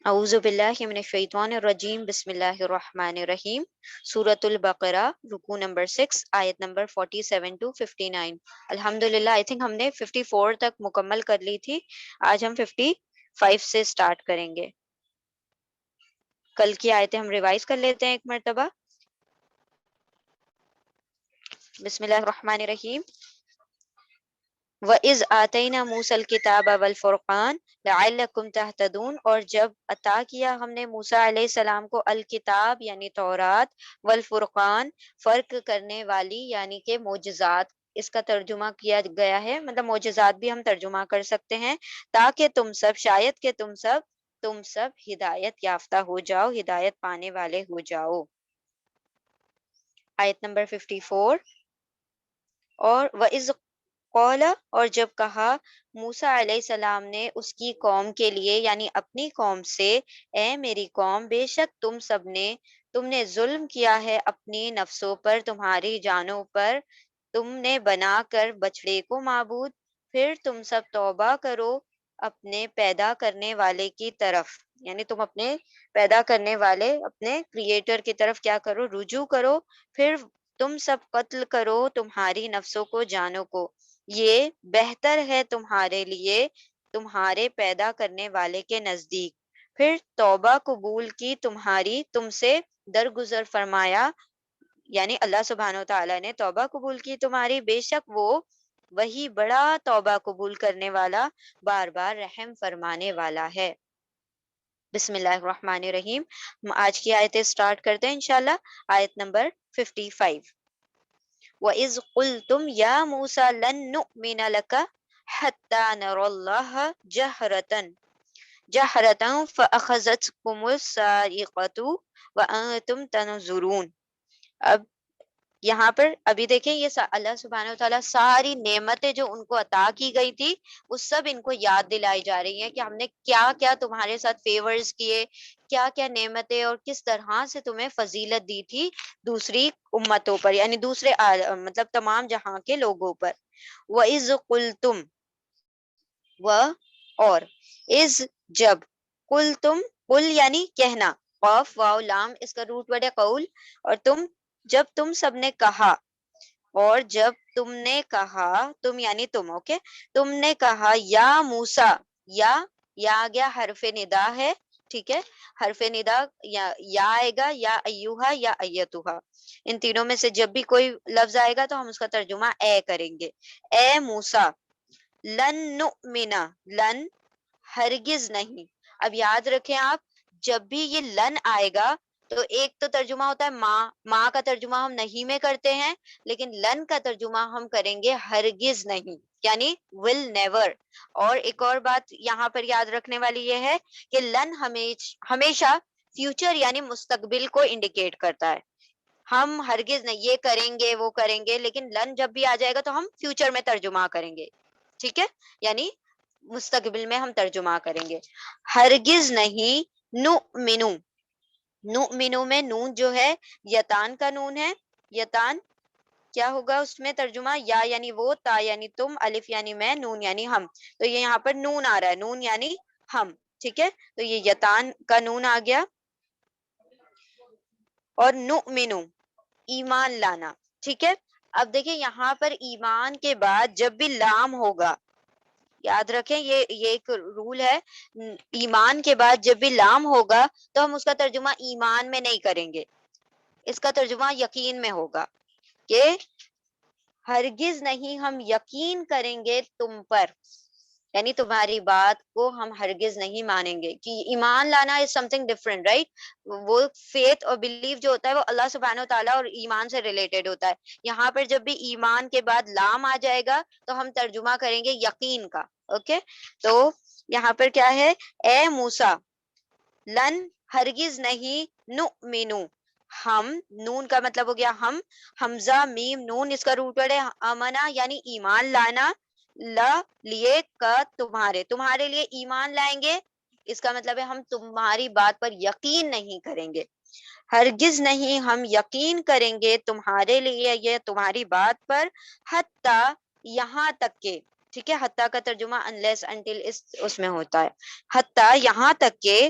اعوذ باللہ من الشیطان الرجیم، بسم اللہ الرحمن الرحیم۔ سورۃ البقرہ، رکوع نمبر 6، آیت نمبر 47 ٹو 59۔ الحمدللہ آئی تھنک ہم نے 54 تک مکمل کر لی تھی، آج ہم 55 سے سٹارٹ کریں گے۔ کل کی آیتیں ہم ریوائز کر لیتے ہیں ایک مرتبہ۔ بسم اللہ الرحمن الرحیم۔ وَإِذْ آتَيْنَا مُوسَى الْكِتَابَ وَالْفُرْقَانَ لَعَلَّكُمْ تَهْتَدُونَ، اور جب عطا کیا ہم نے موسیٰ علیہ السلام کو الکتاب یعنی تورات، والفرقان فرق کرنے والی یعنی کہ معجزات، اس کا ترجمہ کیا گیا ہے، مطلب معجزات بھی ہم ترجمہ کر سکتے ہیں، تاکہ تم سب، شاید کہ تم سب ہدایت یافتہ ہو جاؤ، ہدایت پانے والے ہو جاؤ۔ آیت نمبر 54۔ اور وَإِذْ قَالَ، اور جب کہا موسیٰ علیہ السلام نے اس کی قوم کے لیے یعنی اپنی قوم سے، اے میری قوم، بے شک تم نے ظلم کیا ہے اپنی نفسوں پر، تمہاری جانوں پر، تم نے بنا کر بچڑے کو معبود، پھر تم سب توبہ کرو اپنے پیدا کرنے والے کی طرف، یعنی تم اپنے پیدا کرنے والے اپنے کریٹر کی طرف کیا کرو، رجوع کرو، پھر تم سب قتل کرو تمہاری نفسوں کو، جانوں کو، یہ بہتر ہے تمہارے لیے تمہارے پیدا کرنے والے کے نزدیک، پھر توبہ قبول کی تمہاری، تم سے درگزر فرمایا، یعنی اللہ سبحانہ و تعالیٰ نے توبہ قبول کی تمہاری، بے شک وہ وہی بڑا توبہ قبول کرنے والا، بار بار رحم فرمانے والا ہے۔ بسم اللہ الرحمن الرحیم۔ ہم آج کی آیتیں سٹارٹ کرتے ہیں انشاءاللہ۔ آیت نمبر 55۔ وَإِذْ قُلْتُمْ يَا مُوسَى لَن نُؤْمِنَ لَكَ حَتَّى نَرَى اللَّهَ جَهْرَةً فَأَخَذَتْكُمُ الصَّاعِقَةُ وَأَنْتُمْ تَنْظُرُونَ۔ اب یہاں پر ابھی دیکھیں، یہ اللہ سبحانہ و تعالیٰ ساری نعمتیں جو ان کو عطا کی گئی تھی وہ سب ان کو یاد دلائی جا رہی ہیں کہ ہم نے کیا کیا تمہارے ساتھ فیورز کیے، کیا کیا نعمتیں اور کس طرح سے تمہیں فضیلت دی تھی دوسری امتوں پر، یعنی دوسرے مطلب تمام جہاں کے لوگوں پر۔ وَإِذْ قُلْتُمْ، و اور، از جب، قل یعنی کہنا، قاف واو لام اس کا روٹ ورڈ ہے قول، اور جب تم سب نے کہا، اور جب تم نے کہا، تم یعنی تم، اوکے، تم نے کہا یا موسیٰ، یا آ گیا حرف ندا ہے، ٹھیک ہے، حرف ندا یا آئے گا، یا ایوہا یا ایتوہا، ان تینوں میں سے جب بھی کوئی لفظ آئے گا تو ہم اس کا ترجمہ اے کریں گے۔ اے موسیٰ، لن نؤمنا، لن ہرگز نہیں۔ اب یاد رکھیں آپ، جب بھی یہ لن آئے گا تو ایک تو ترجمہ ہوتا ہے ماں کا ترجمہ ہم نہیں میں کرتے ہیں، لیکن لن کا ترجمہ ہم کریں گے ہرگز نہیں، یعنی will never۔ اور ایک اور بات یہاں پر یاد رکھنے والی یہ ہے کہ لن ہمیشہ فیوچر یعنی مستقبل کو انڈیکیٹ کرتا ہے، ہم ہرگز نہیں یہ کریں گے وہ کریں گے، لیکن لن جب بھی آ جائے گا تو ہم فیوچر میں ترجمہ کریں گے، ٹھیک ہے، یعنی مستقبل میں ہم ترجمہ کریں گے۔ ہرگز نہیں، نؤمنو، نؤمنو میں نون جو ہے یتان کا نون ہے، یتان کیا ہوگا اس میں ترجمہ، یا یعنی وہ، تا یعنی تم، الف یعنی میں، نون یعنی ہم، تو یہ یہاں پر نون آ رہا ہے، نون یعنی ہم، ٹھیک ہے، تو یہ یتان کا نون آ گیا۔ اور نؤمنو ایمان لانا، ٹھیک ہے۔ اب دیکھیں یہاں پر ایمان کے بعد جب بھی لام ہوگا، یاد رکھیں یہ ایک رول ہے، ایمان کے بعد جب بھی لام ہوگا تو ہم اس کا ترجمہ ایمان میں نہیں کریں گے، اس کا ترجمہ یقین میں ہوگا، کہ ہرگز نہیں ہم یقین کریں گے تم پر، یعنی تمہاری بات کو ہم ہرگز نہیں مانیں گے، کہ ایمان لانا is something different, right؟ وہ فیتھ اور بلیف جو ہوتا ہے وہ اللہ سبحانہ و تعالیٰ اور ایمان سے ریلیٹڈ ہوتا ہے، یہاں پر جب بھی ایمان کے بعد لام آ جائے گا تو ہم ترجمہ کریں گے یقین کا، اوکے۔ تو یہاں پر کیا ہے، اے موسیٰ، لن ہرگز نہیں، نؤمنو ہم، نون کا مطلب ہو گیا ہم، حمزہ میم نون اس کا روٹ ورڈ ہے امنا یعنی ایمان لانا، لا لیے کا تمہارے لیے ایمان لائیں گے، اس کا مطلب ہے ہم تمہاری بات پر یقین نہیں کریں گے، ہرگز نہیں ہم یقین کریں گے تمہارے لیے یہ تمہاری بات پر، حتیٰ یہاں تک کہ، ٹھیک ہے، حتیٰ کا ترجمہ unless until اس میں ہوتا ہے، حتیٰ یہاں تک کہ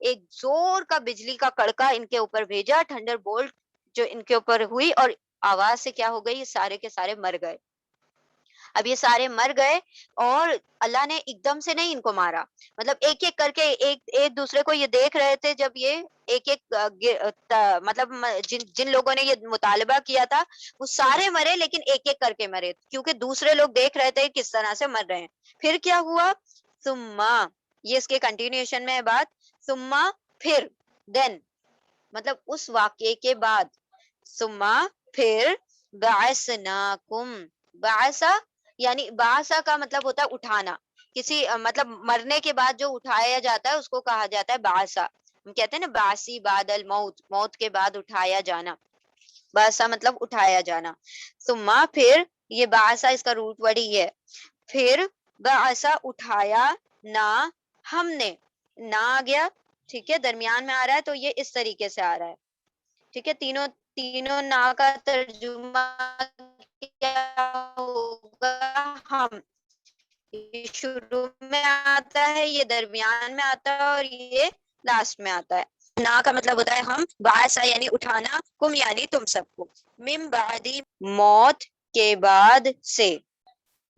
ایک زور کا بجلی کا کڑکا ان کے اوپر بھیجا، تھنڈر بولٹ جو ان کے اوپر ہوئی، اور آواز سے کیا ہو گئی، یہ سارے کے سارے مر گئے. اب یہ سارے مر گئے، اور اللہ نے ایک دم سے نہیں ان کو مارا، مطلب ایک ایک کر کے، ایک ایک دوسرے کو یہ دیکھ رہے تھے جب یہ ایک ایک مطلب جن جن لوگوں نے یہ مطالبہ کیا تھا وہ سارے مرے، لیکن ایک ایک کر کے مرے کیونکہ دوسرے لوگ دیکھ رہے تھے کس طرح سے مر رہے ہیں. پھر کیا ہوا، ثم، یہ اس کے کنٹینیوشن میں ہے بات، ثم پھر، دین مطلب اس واقعے کے بعد، ثم پھر، بعثناکم، بعثا یعنی بعثا کا مطلب ہوتا ہے اٹھانا، کسی مطلب مرنے کے بعد جو اٹھایا جاتا ہے اس کو کہا جاتا ہے بعثا. ہم کہتے ہیں نا باسی بعد الموت، موت کے بعد اٹھایا جانا، بعثا مطلب اٹھایا جانا. ثم پھر، یہ بعثا اس کا روٹ ورڈ ہی ہے، پھر بعثا اٹھایا، نہ ہم نے، نہ آ گیا ٹھیک ہے، درمیان میں آ رہا ہے تو یہ اس طریقے سے آ رہا ہے ٹھیک ہے. تینوں تینوں نا کا ترجمہ کیا ہوگا، ہم، یہ شروع میں آتا ہے، یہ درمیان میں آتا ہے، اور یہ لاسٹ میں آتا ہے. نا کا مطلب ہوتا ہے ہم، بعثا یعنی اٹھانا، کم یعنی تم سب کو، من بعدی موت کے بعد سے،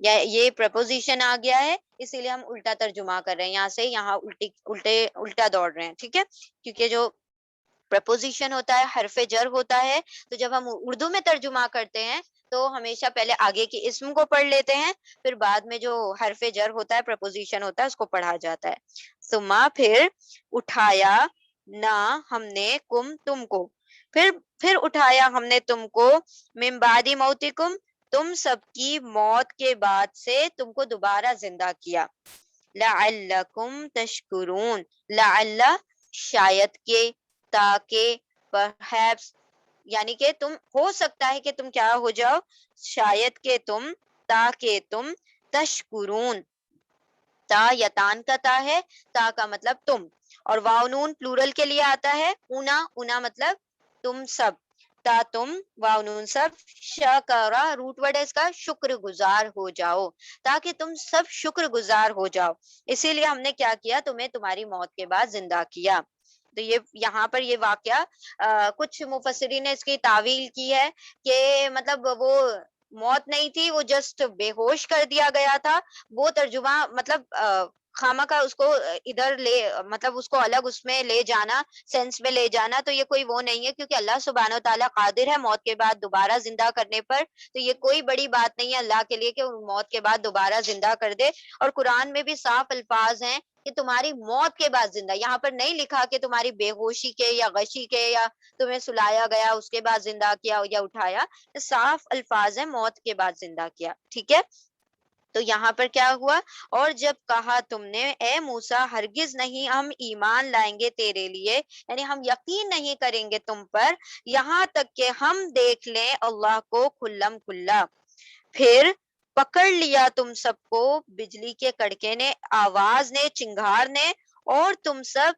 یا یہ پرپوزیشن آ گیا ہے اسی لیے ہم الٹا ترجمہ کر رہے ہیں، یہاں سے یہاں الٹا دوڑ رہے ہیں ٹھیک ہے. کیونکہ جو پرپوزیشن ہوتا ہے، حرف جر ہوتا ہے، تو جب ہم اردو میں ترجمہ کرتے ہیں تو ہمیشہ پہلے آگے کے اسم کو پڑھ لیتے ہیں، پھر بعد میں جو حرف جر ہوتا ہے، پرپوزیشن ہوتا ہے، اس کو پڑھا جاتا ہے. ثم پھر، اٹھایا، نہ ہم نے، کم تم کو، پھر اٹھایا ہم نے تم کو، من بعد موتکم تم سب کی موت کے بعد سے تم کو دوبارہ زندہ کیا. لعلکم تشکرون، لعل شاید کے، تاکہ، perhaps یعنی کہ تم، ہو سکتا ہے کہ تم کیا ہو جاؤ، شاید کہ تم، تاکہ تم، تشکرون، تا یا تان کا تا ہے، تا کا مطلب تم، اور واو نون پلورل کے لیے آتا ہے، اونا، اونا مطلب تم سب، تا تم، واو نون سب، شکرا روٹ ورڈ ہے اس کا، شکر گزار ہو جاؤ، تاکہ تم سب شکر گزار ہو جاؤ، اسی لیے ہم نے کیا کیا، تمہیں تمہاری موت کے بعد زندہ کیا. تو یہ یہاں پر یہ واقعہ کچھ مفسرین نے اس کی تعویل کی ہے کہ مطلب وہ موت نہیں تھی، وہ جسٹ بے ہوش کر دیا گیا تھا، وہ ترجمہ مطلب خامہ کا اس کو ادھر لے، مطلب اس کو الگ اس میں لے جانا، سینس میں لے جانا، تو یہ کوئی وہ نہیں ہے، کیونکہ اللہ سبحانہ و تعالیٰ قادر ہے موت کے بعد دوبارہ زندہ کرنے پر. تو یہ کوئی بڑی بات نہیں ہے اللہ کے لیے کہ وہ موت کے بعد دوبارہ زندہ کر دے. اور قرآن میں بھی صاف الفاظ ہیں کہ تمہاری موت کے بعد زندہ، یہاں پر نہیں لکھا کہ تمہاری بے ہوشی کے یا غشی کے یا تمہیں سلایا گیا اس کے بعد زندہ کیا یا اٹھایا، صاف الفاظ ہیں موت کے بعد زندہ کیا ٹھیک ہے. تو یہاں پر کیا ہوا، اور جب کہا تم نے اے موسیٰ ہرگز نہیں ہم ایمان لائیں گے تیرے لیے، یعنی ہم یقین نہیں کریں گے تم پر یہاں تک کہ ہم دیکھ لیں اللہ کو کھلم کھلا. پھر پکڑ لیا تم سب کو بجلی کے کڑکے نے، آواز نے، چنگھار نے، اور تم سب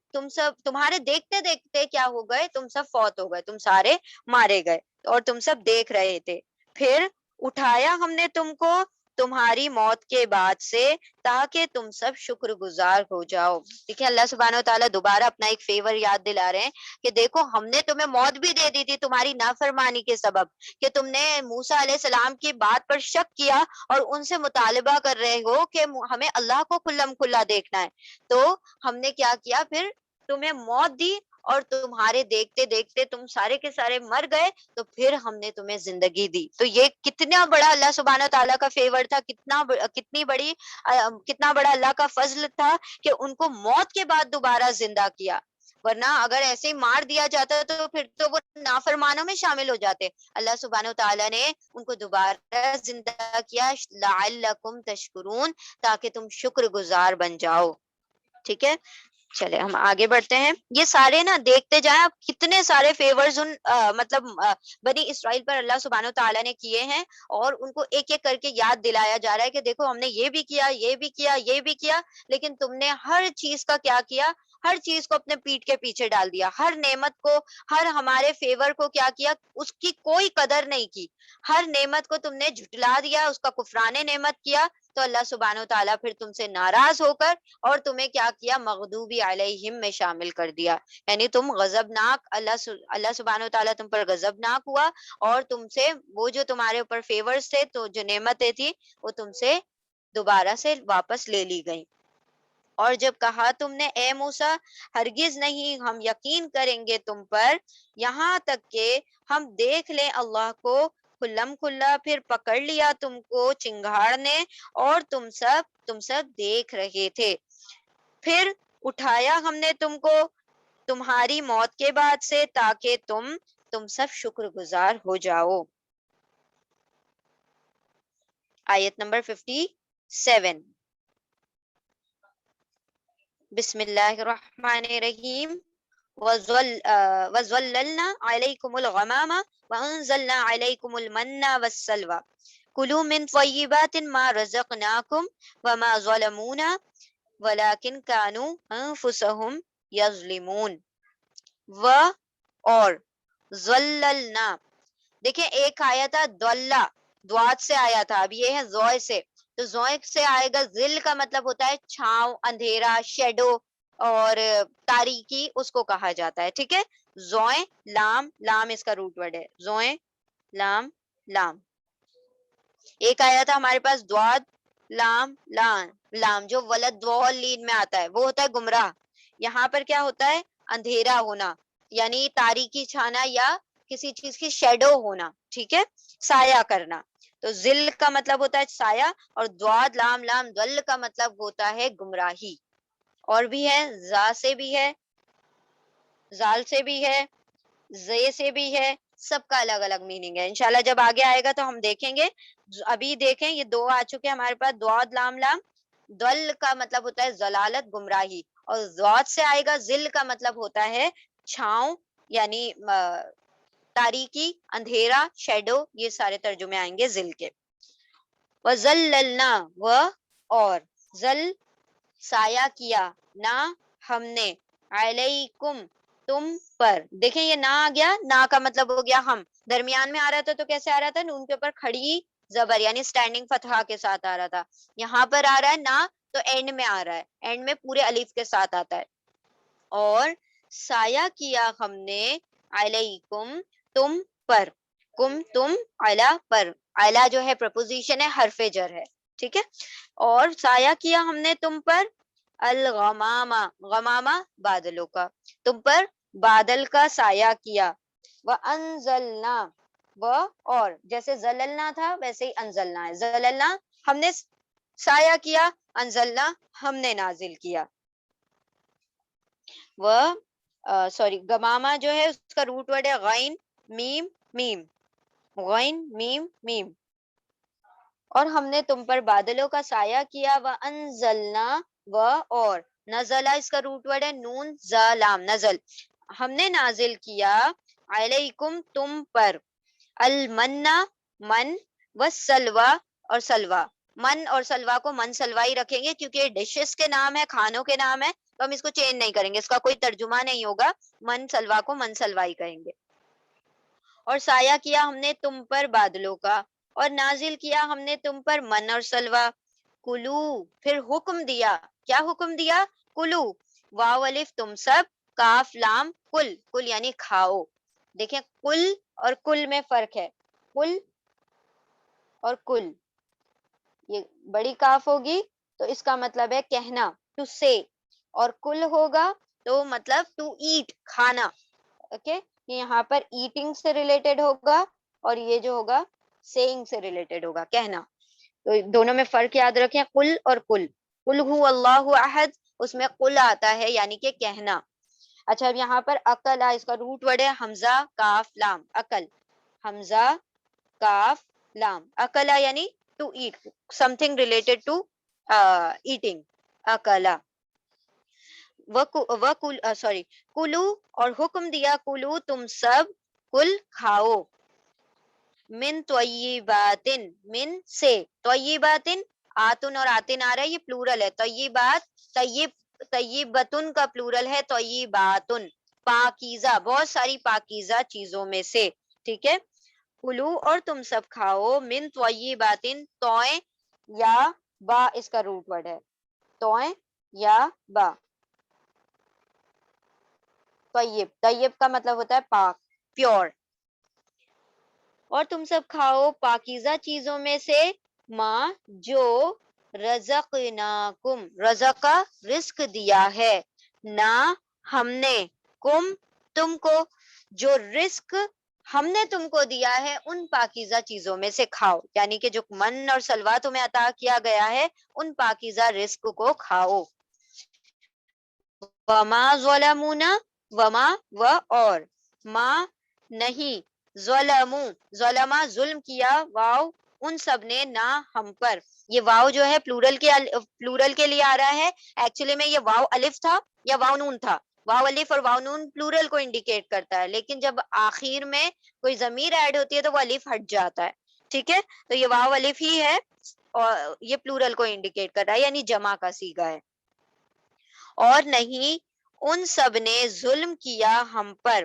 تمہارے دیکھتے دیکھتے کیا ہو گئے، تم سب فوت ہو گئے، تم سارے مارے گئے، اور تم سب دیکھ رہے تھے. پھر اٹھایا ہم نے تم کو تمہاری موت کے بعد سے تاکہ تم سب شکر گزار ہو جاؤ. دیکھیں اللہ سبحانہ و تعالیٰ دوبارہ اپنا ایک فیور یاد دلا رہے ہیں کہ دیکھو ہم نے تمہیں موت بھی دے دی تھی تمہاری نافرمانی کے سبب، کہ تم نے موسیٰ علیہ السلام کی بات پر شک کیا اور ان سے مطالبہ کر رہے ہو کہ ہمیں اللہ کو کھلم کھلا دیکھنا ہے، تو ہم نے کیا کیا، پھر تمہیں موت دی، اور تمہارے دیکھتے دیکھتے تم سارے کے سارے مر گئے، تو پھر ہم نے تمہیں زندگی دی. تو یہ کتنا بڑا اللہ سبحانہ تعالیٰ کا فیور تھا، کتنا بڑا اللہ کا فضل تھا کہ ان کو موت کے بعد دوبارہ زندہ کیا. ورنہ اگر ایسے ہی مار دیا جاتا تو پھر تو وہ نافرمانوں میں شامل ہو جاتے. اللہ سبحانہ و تعالیٰ نے ان کو دوبارہ زندہ کیا، لعلکم تشکرون، تاکہ تم شکر گزار بن جاؤ ٹھیک ہے. چلے ہم آگے بڑھتے ہیں. یہ سارے نا دیکھتے جائیں آپ کتنے سارے فیورز ان مطلب بنی اسرائیل پر اللہ سبحانہ و تعالیٰ نے کیے ہیں، اور ان کو ایک ایک کر کے یاد دلایا جا رہا ہے کہ دیکھو ہم نے یہ بھی کیا، یہ بھی کیا، یہ بھی کیا، لیکن تم نے ہر چیز کا کیا کیا، ہر چیز کو اپنے پیٹھ کے پیچھے ڈال دیا، ہر نعمت کو، ہر ہمارے فیور کو کیا کیا، اس کی کوئی قدر نہیں کی، ہر نعمت کو تم نے جھٹلا دیا، اس کا کفران نعمت کیا. تو اللہ سبحانہ و تعالیٰ پھر تم سے ناراض ہو کر اور تمہیں کیا کیا، مغضوبی علیہم میں شامل کر دیا، یعنی تم غضبناک، اللہ سبحانہ و تعالیٰ تم پر غضبناک ہوا اور تم سے وہ جو تمہارے اوپر فیورز تھے، تو جو نعمتیں تھی وہ تم سے دوبارہ سے واپس لے لی گئی۔ اور جب کہا تم نے اے موسیٰ ہرگز نہیں ہم یقین کریں گے تم پر یہاں تک کہ ہم دیکھ لیں اللہ کو کھلم کھلا، پھر پکڑ لیا تم کو چنگاڑ نے اور تم سب دیکھ رہے تھے، پھر اٹھایا ہم نے تم کو تمہاری موت کے بعد سے تاکہ تم سب شکر گزار ہو جاؤ۔ آیت نمبر 57، بسم اللہ الرحمن الرحیم، وَظَلَّلْنَا عَلَيْكُمُ الْغَمَامَ وَأَنزَلْنَا عَلَيْكُمُ الْمَنَّ وَالسَّلْوَىٰ كُلُوا مِنْ طَيِّبَاتِ مَا رَزَقْنَاكُمْ وَمَا ظَلَمُونَا وَلَكِنْ كَانُوا أَنفُسَهُمْ يَظْلِمُونَ۔ اور ظللنا، دیکھیں ایک آیا تھا دلہ، دوات سے آیا تھا، اب یہ ہے زوئے سے، تو زوئے سے آئے گا، ذل کا مطلب ہوتا ہے چھاؤں، اندھیرا، شیڈو اور تاریکی، اس کو کہا جاتا ہے، ٹھیک ہے۔ زوئے لام، لام اس کا روٹ ورڈ ہے، زوئے لام لام۔ ایک آیا تھا ہمارے پاس دواد لام لام لام، جو ولد ضالین میں آتا ہے وہ ہوتا ہے گمراہ، یہاں پر کیا ہوتا ہے اندھیرا ہونا، یعنی تاریکی چھانا یا کسی چیز کی شیڈو ہونا، ٹھیک ہے، سایہ کرنا۔ تو ذل کا مطلب ہوتا ہے سایہ، اور دواد لام لام ذل کا مطلب ہوتا ہے گمراہی۔ اور بھی ہے، زا سے بھی ہے، زال سے بھی ہے، زے سے بھی ہے، سب کا الگ الگ میننگ ہے، انشاءاللہ جب آگے آئے گا تو ہم دیکھیں گے۔ ابھی دیکھیں یہ دو آ چکے ہمارے پاس، دواد لام لام، دل کا مطلب ہوتا ہے ضلالت گمراہی، اور ذات سے آئے گا ذل کا مطلب ہوتا ہے چھاؤں، یعنی تاریکی، اندھیرا، شیڈو، یہ سارے ترجمے آئیں گے ذل کے۔ وَظَلَّلْنَا، اور ذل سایہ کیا، نہ ہم نے، علیکم تم پر، دیکھیں یہ نہ آ گیا، نہ کا مطلب ہو گیا ہم، درمیان میں آ رہا تھا تو کیسے آ رہا تھا، نون کے اوپر کھڑی زبر یعنی سٹینڈنگ فتحہ کے ساتھ آ رہا تھا، یہاں پر آ رہا ہے نہ تو اینڈ میں آ رہا ہے، اینڈ میں پورے الف کے ساتھ آتا ہے۔ اور سایہ کیا ہم نے علیکم تم پر، کم تم، علا پر، علا جو ہے پرپوزیشن ہے، حرف جر ہے، ٹھیک ہے۔ اور سایہ کیا ہم نے تم پر الغمامہ، غمامہ بادلوں کا، تم پر بادل کا سایہ کیا، وَأَنزَلْنَا، اور جیسے زللنا تھا ویسے ہی انزلنا ہے، زللنا ہم نے سایہ کیا، انزلنا ہم نے نازل کیا۔ سوری غمامہ جو ہے اس کا روٹ ورڈ ہے غین میم میم، غین میم میم۔ اور ہم نے تم پر بادلوں کا سایہ کیا، وَأَنزَلْنَا، اور نزلہ اس کا روٹ ورڈ ہے نون ز لام، نزل، ہم نے نازل کیا، علیکم تم پر، المنّا من، والسلوى اور سلوہ، من اور سلوہ کو من سلوہ ہی رکھیں گے کیونکہ ڈشز کے نام ہے، کھانوں کے نام ہے، تو ہم اس کو چینج نہیں کریں گے، اس کا کوئی ترجمہ نہیں ہوگا، من سلوہ کو من سلوہ ہی کہیں گے۔ اور سایہ کیا ہم نے تم پر بادلوں کا، اور نازل کیا ہم نے تم پر من اور سلوہ، کلو، پھر حکم دیا، کیا حکم دیا، کلو، واو الف تم سب، کاف لام کل، کل یعنی کھاؤ، دیکھیں کل اور کل میں فرق ہے، کل اور کل، یہ بڑی کاف ہوگی تو اس کا مطلب ہے کہنا، ٹو سے، اور کل ہوگا تو مطلب ٹو ایٹ، کھانا، اوکے، یہاں پر ایٹنگ سے ریلیٹڈ ہوگا اور یہ جو ہوگا سیئنگ سے ریلیٹڈ ہوگا، کہنا، تو دونوں میں فرق یاد رکھیں، قل اور کل، قل هو اللہ احد، اس میں قل آتا ہے یعنی کہ کہنا۔ اچھا اب یہاں پر عقل، اس کا روٹ ورڈ ہے حمزہ کاف لام، عقل، حمزہ کاف لام، عقلا یعنی to eat, something related to eating, عقلا، سوری کلو، اور حکم دیا کلو تم سب، کل کھاؤ، من طیباتن، من سے، طیباتن، آتن اور آتن آ رہا ہے، یہ پلورل ہے، طیبات، طیب، طیبتن کا پلورل ہے طیباتن، پاکیزہ، بہت ساری پاکیزہ چیزوں میں سے، ٹھیک ہے۔ کلو، اور تم سب کھاؤ، من طیباتن، طوئیں یا با اس کا روٹ ورڈ ہے، توئیں یا با. طیب، طیب کا مطلب ہوتا ہے پاک، پیور. اور تم سب کھاؤ پاکیزہ چیزوں میں سے ماں جو رزقناکم، رزقا رزق دیا ہے، نہ ہم نے، کم تم کو، جو رزق ہم نے تم کو دیا ہے ان پاکیزہ چیزوں میں سے کھاؤ، یعنی کہ جو من اور سلوا تمہیں عطا کیا گیا ہے ان پاکیزہ رزق کو کھاؤ. وما ظلمونا، وما و اور، ما نہیں، ظلمو ظلما ظلم کیا، واو ان سب نے، نہ ہم پر. یہ واو جو ہے پلورل کے لیے آ رہا ہے، ایکچولی میں یہ واو الف تھا یا واو نون تھا. واو الف اور واو نون پلورل کو انڈیکیٹ کرتا ہے، لیکن جب آخر میں کوئی ضمیر ایڈ ہوتی ہے تو وہ الف ہٹ جاتا ہے. ٹھیک ہے، تو یہ واو الف ہی ہے اور یہ پلورل کو انڈیکیٹ کر رہا ہے، یعنی جمع کا صیغہ ہے. اور نہیں ان سب نے ظلم کیا ہم پر،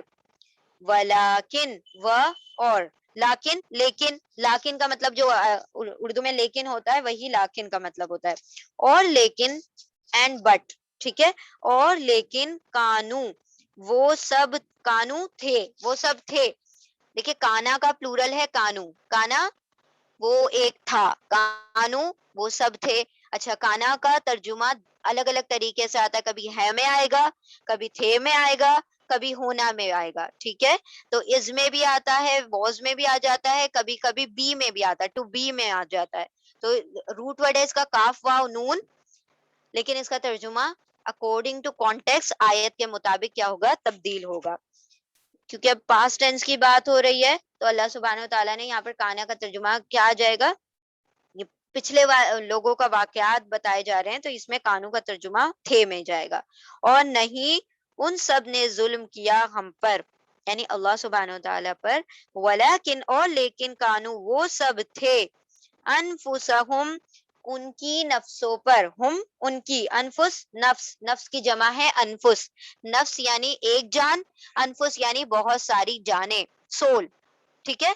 ولیکن و اور، لیکن لیکن، لیکن کا مطلب جو اردو میں لیکن ہوتا ہے وہی لیکن کا مطلب ہوتا ہے. اور لیکن اینڈ بٹ، ٹھیک ہے. اور لیکن کانو وہ سب، کانو تھے، وہ سب تھے. دیکھیے کانا کا پلورل ہے کانو، کانا وہ ایک تھا، کانو وہ سب تھے. اچھا، کانا کا ترجمہ الگ الگ طریقے سے آتا ہے، کبھی ہے میں آئے گا، کبھی تھے میں آئے گا، کبھی ہونا میں آئے گا. ٹھیک ہے، تو از میں بھی آتا ہے، واز میں بھی آ جاتا ہے، کبھی کبھی بی میں بھی آتا ہے، ٹو بی میں آ جاتا ہے. تو روٹ ورڈ ہے اس کا کاف واو نون، لیکن اس کا ترجمہ اکارڈنگ ٹو کانٹیکس آیت کے مطابق کیا ہوگا، تبدیل ہوگا. کیونکہ اب پاسٹ ٹینس کی بات ہو رہی ہے تو اللہ سبحانہ و تعالیٰ نے یہاں پر کانا کا ترجمہ کیا آ جائے گا، یہ پچھلے لوگوں کا واقعات بتائے جا رہے ہیں تو اس میں کانوں کا ترجمہ تھے میں جائے گا. اور نہیں ان سب نے ظلم کیا ہم پر، یعنی اللہ سبحانہ و تعالیٰ پر، ولیکن اور لیکن کانو وہ سب تھے، انفسہم ان کی نفسوں پر، ہم ان کی، انفس نفس، نفس کی جمع ہے انفس، نفس یعنی ایک جان، انفس یعنی بہت ساری جانیں، سول. ٹھیک ہے،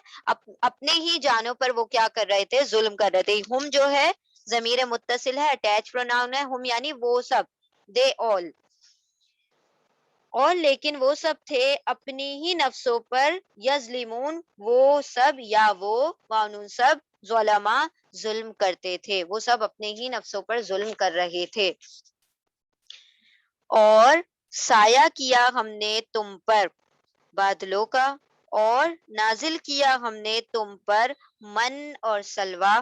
اپنے ہی جانوں پر وہ کیا کر رہے تھے، ظلم کر رہے تھے. ہم جو ہے ضمیر متصل ہے، اٹیچ پروناؤن ہے، ہم یعنی وہ سب، دے آل. اور لیکن وہ سب تھے اپنی ہی نفسوں پر، یظلمون وہ سب، یا وہ قانون سب، ظلما ظلم کرتے تھے، وہ سب اپنے ہی نفسوں پر ظلم کر رہے تھے. اور سایہ کیا ہم نے تم پر بادلوں کا، اور نازل کیا ہم نے تم پر من اور سلوا،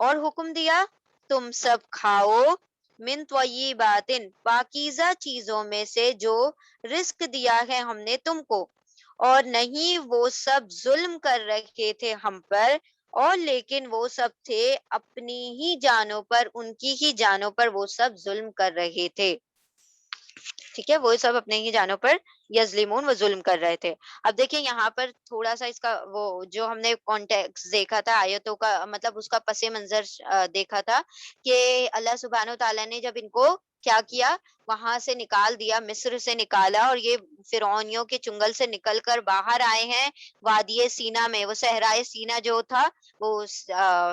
اور حکم دیا تم سب کھاؤ من طیبات پاکیزہ چیزوں میں سے جو رزق دیا ہے ہم نے تم کو. اور نہیں وہ سب ظلم کر رہے تھے ہم پر، اور لیکن وہ سب تھے اپنی ہی جانوں پر، ان کی ہی جانوں پر وہ سب ظلم کر رہے تھے. ٹھیک ہے، وہ سب اپنے ہی جانوں پر یظلمون وہ ظلم کر رہے تھے. اب دیکھیں یہاں پر تھوڑا سا اس کا وہ جو ہم نے کانٹیکس دیکھا تھا آیتوں کا، مطلب اس کا پس منظر دیکھا تھا کہ اللہ سبحانہ و تعالیٰ نے جب ان کو کیا کیا، وہاں سے نکال دیا، مصر سے نکالا، اور یہ فرعونیوں کے چنگل سے نکل کر باہر آئے ہیں وادی سینا میں، وہ صحرائے سینا جو تھا وہ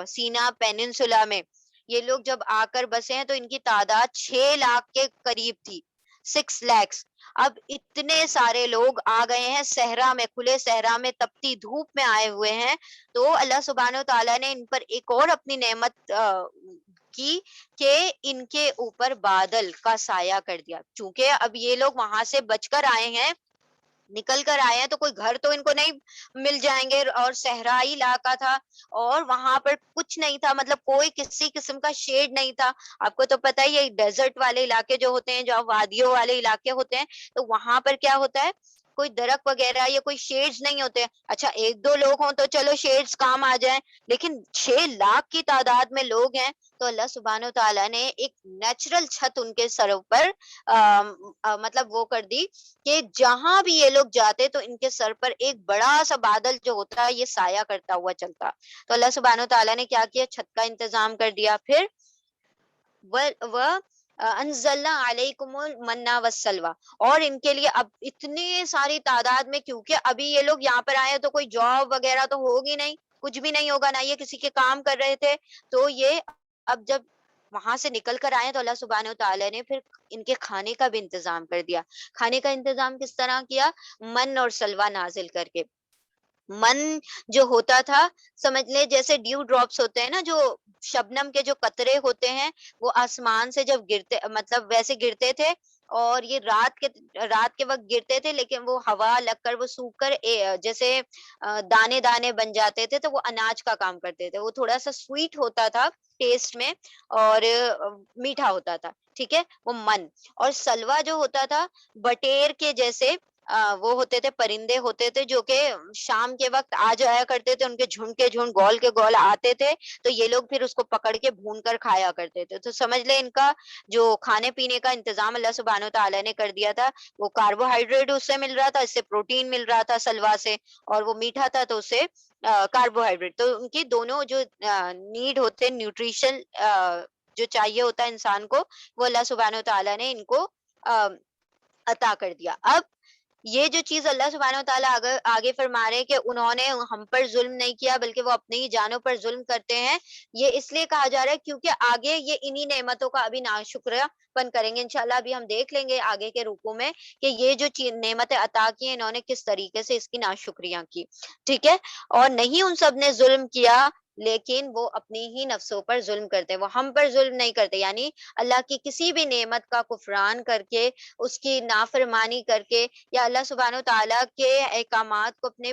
سینا پیننسولا میں. یہ لوگ جب آ کر بسے ہیں تو ان کی تعداد 6 لاکھ کے قریب تھی، 6 lakhs. اب اتنے سارے لوگ آ گئے ہیں صحرا میں، کھلے صحرا میں تپتی دھوپ میں آئے ہوئے ہیں. تو اللہ سبحانہ و تعالیٰ نے ان پر ایک اور اپنی نعمت کی کہ ان کے اوپر بادل کا سایہ کر دیا. چونکہ اب یہ لوگ وہاں سے بچ کر آئے ہیں، نکل کر آئے ہیں، تو کوئی گھر تو ان کو نہیں مل جائیں گے، اور صحرائی علاقہ تھا اور وہاں پر کچھ نہیں تھا، مطلب کوئی کسی قسم کا شیڈ نہیں تھا. آپ کو تو پتہ ہی ہے ڈیزرٹ والے علاقے جو ہوتے ہیں، جو وادیوں والے علاقے ہوتے ہیں، تو وہاں پر کیا ہوتا ہے، کوئی درخت وغیرہ یا کوئی شیڈز نہیں ہوتے. اچھا ایک دو لوگ ہوں تو چلو شیڈز کام آ جائیں، لیکن 6 لاکھ کی تعداد میں لوگ ہیں تو اللہ سبحانہ و تعالیٰ نے ایک نیچرل چھت ان کے سروں پر مطلب وہ کر دی کہ جہاں بھی یہ لوگ جاتے تو ان کے سر پر ایک بڑا سا بادل جو ہوتا ہے یہ سایہ کرتا ہوا چلتا. تو اللہ سبحانہ و تعالیٰ نے کیا کیا، چھت کا انتظام کر دیا. پھر انزلنا علیکم المنّا والسلویٰ، اور ان کے لیے اب اتنے ساری تعداد میں، کیونکہ ابھی یہ لوگ یہاں پر آئے ہیں تو کوئی جاب وغیرہ تو ہوگی نہیں، کچھ بھی نہیں ہوگا، نہ یہ کسی کے کام کر رہے تھے، تو یہ اب جب وہاں سے نکل کر آئے تو اللہ سبحانہ وتعالی نے پھر ان کے کھانے کا بھی انتظام کر دیا. کھانے کا انتظام کس طرح کیا؟ من اور سلوہ نازل کر کے. من جو ہوتا تھا، سمجھ لے جیسے ڈیو ڈراپس ہوتے ہیں نا، جو شبنم کے جو قطرے ہوتے ہیں، وہ آسمان سے جب گرتے، مطلب ویسے گرتے تھے، اور یہ رات کے وقت گرتے تھے، لیکن وہ ہوا لگ کر وہ سوکھ کر جیسے دانے دانے بن جاتے تھے، تو وہ اناج کا کام کرتے تھے. وہ تھوڑا سا سویٹ ہوتا تھا ٹیسٹ میں، اور میٹھا ہوتا تھا. ٹھیک ہے، وہ من. اور سلوا جو ہوتا تھا، بٹیر کے جیسے وہ ہوتے تھے، پرندے ہوتے تھے جو کہ شام کے وقت آ جایا کرتے تھے، ان کے جھنڈ گول کے گول آتے تھے، تو یہ لوگ پھر اس کو پکڑ کے بھون کر کھایا کرتے تھے. تو سمجھ لے ان کا جو کھانے پینے کا انتظام اللہ سبحانہ وتعالی نے کر دیا تھا. وہ کاربوہائیڈریٹ اس سے مل رہا تھا، اس سے پروٹین مل رہا تھا سلوا سے، اور وہ میٹھا تھا تو اس سے کاربوہائیڈریٹ. تو ان کی دونوں جو نیڈ ہوتے، نیوٹریشن جو چاہیے ہوتا ہے انسان کو، وہ اللہ سبحانہ وتعالی نے ان کو عطا کر دیا. اب یہ جو چیز اللہ سبحانہ وتعالیٰ آگے فرما رہے ہیں کہ انہوں نے ہم پر ظلم نہیں کیا، بلکہ وہ اپنی ہی جانوں پر ظلم کرتے ہیں. یہ اس لیے کہا جا رہا ہے کیونکہ آگے یہ انہی نعمتوں کا ابھی ناشکرہ پن کریں گے. انشاءاللہ ابھی ہم دیکھ لیں گے آگے کے رکوع میں کہ یہ جو نعمتیں عطا کی ہیں، انہوں نے کس طریقے سے اس کی ناشکریاں کی. ٹھیک ہے، اور نہیں ان سب نے ظلم کیا، لیکن وہ اپنی ہی نفسوں پر ظلم کرتے ہیں. وہ ہم پر ظلم نہیں کرتے، یعنی اللہ کی کسی بھی نعمت کا کفران کر کے، اس کی نافرمانی کر کے، یا اللہ سبحانہ وتعالیٰ کے احکامات کو اپنے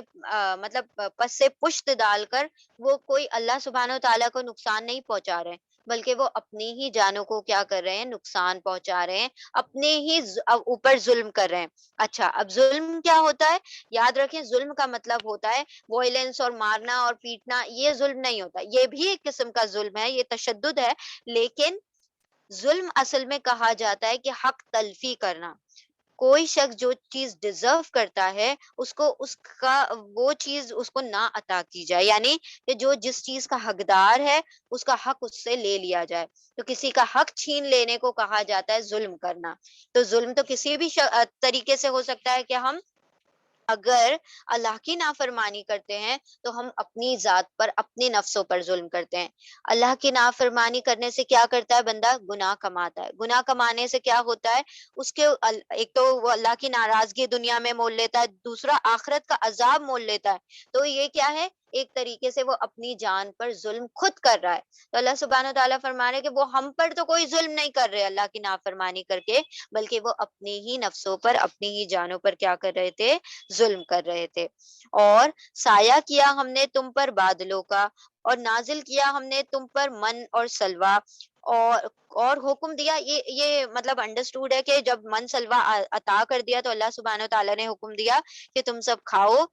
مطلب پس سے پشت ڈال کر وہ کوئی اللہ سبحانہ وتعالیٰ کو نقصان نہیں پہنچا رہے ہیں، بلکہ وہ اپنی ہی جانوں کو کیا کر رہے ہیں؟ نقصان پہنچا رہے ہیں، اپنے ہی اوپر ظلم کر رہے ہیں. اچھا، اب ظلم کیا ہوتا ہے؟ یاد رکھیں، ظلم کا مطلب ہوتا ہے وائلنس اور مارنا اور پیٹنا. یہ ظلم نہیں ہوتا، یہ بھی ایک قسم کا ظلم ہے، یہ تشدد ہے. لیکن ظلم اصل میں کہا جاتا ہے کہ حق تلفی کرنا. کوئی شخص جو چیز ڈیزرو کرتا ہے، اس کو اس کا وہ چیز اس کو نہ عطا کی جائے، یعنی کہ جو جس چیز کا حقدار ہے اس کا حق اس سے لے لیا جائے. تو کسی کا حق چھین لینے کو کہا جاتا ہے ظلم کرنا. تو ظلم تو کسی بھی طریقے سے ہو سکتا ہے کہ ہم اگر اللہ کی نافرمانی کرتے ہیں تو ہم اپنی ذات پر، اپنے نفسوں پر ظلم کرتے ہیں. اللہ کی نافرمانی کرنے سے کیا کرتا ہے بندہ؟ گناہ کماتا ہے. گناہ کمانے سے کیا ہوتا ہے؟ اس کے ایک تو وہ اللہ کی ناراضگی دنیا میں مول لیتا ہے، دوسرا آخرت کا عذاب مول لیتا ہے. تو یہ کیا ہے؟ ایک طریقے سے وہ اپنی جان پر ظلم خود کر رہا ہے. تو اللہ سبحانہ تعالیٰ فرما رہے کہ وہ ہم پر تو کوئی ظلم نہیں کر رہے اللہ کی نافرمانی کر کے، بلکہ وہ اپنی ہی نفسوں پر، اپنی ہی جانوں پر کیا کر رہے تھے؟ ظلم کر رہے تھے. اور سایہ کیا ہم نے تم پر بادلوں کا، اور نازل کیا ہم نے تم پر من اور سلوا، اور حکم دیا. یہ مطلب انڈرسٹوڈ ہے کہ جب من سلوا عطا کر دیا تو اللہ سبحانہ تعالیٰ نے حکم دیا کہ تم سب کھاؤ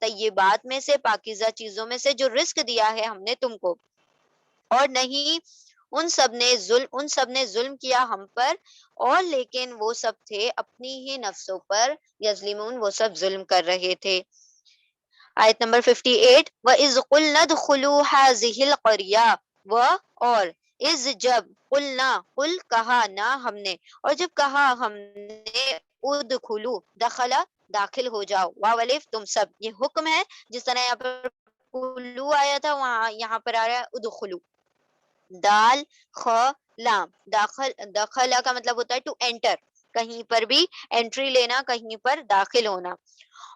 طیبات میں سے، پاکیزہ چیزوں میں سے جو رزق دیا ہے ہم نے تم کو. اور نہیں ان سب نے ظلم کیا ہم پر، اور لیکن وہ سب تھے اپنی ہی نفسوں پر یظلمون، وہ سب ظلم کر رہے تھے. آیت نمبر 58، وَإِذْ قُلْنَا ادْخُلُوا هَٰذِهِ الْقَرْيَةَ، اور از جب، قلنا قل کہا، نہ ہم نے، اور جب کہا ہم نے، ادخلو دخلا داخل ہو جاؤ، واو الف تم سب. یہ حکم ہے، جس طرح یہاں پر کلو آیا تھا وہاں یہاں پر آ رہا ہے ادخلو. دال خ لام، دخلا کا مطلب ہوتا ہے ٹو انٹر، کہیں پر بھی انٹری لینا، کہیں پر داخل ہونا.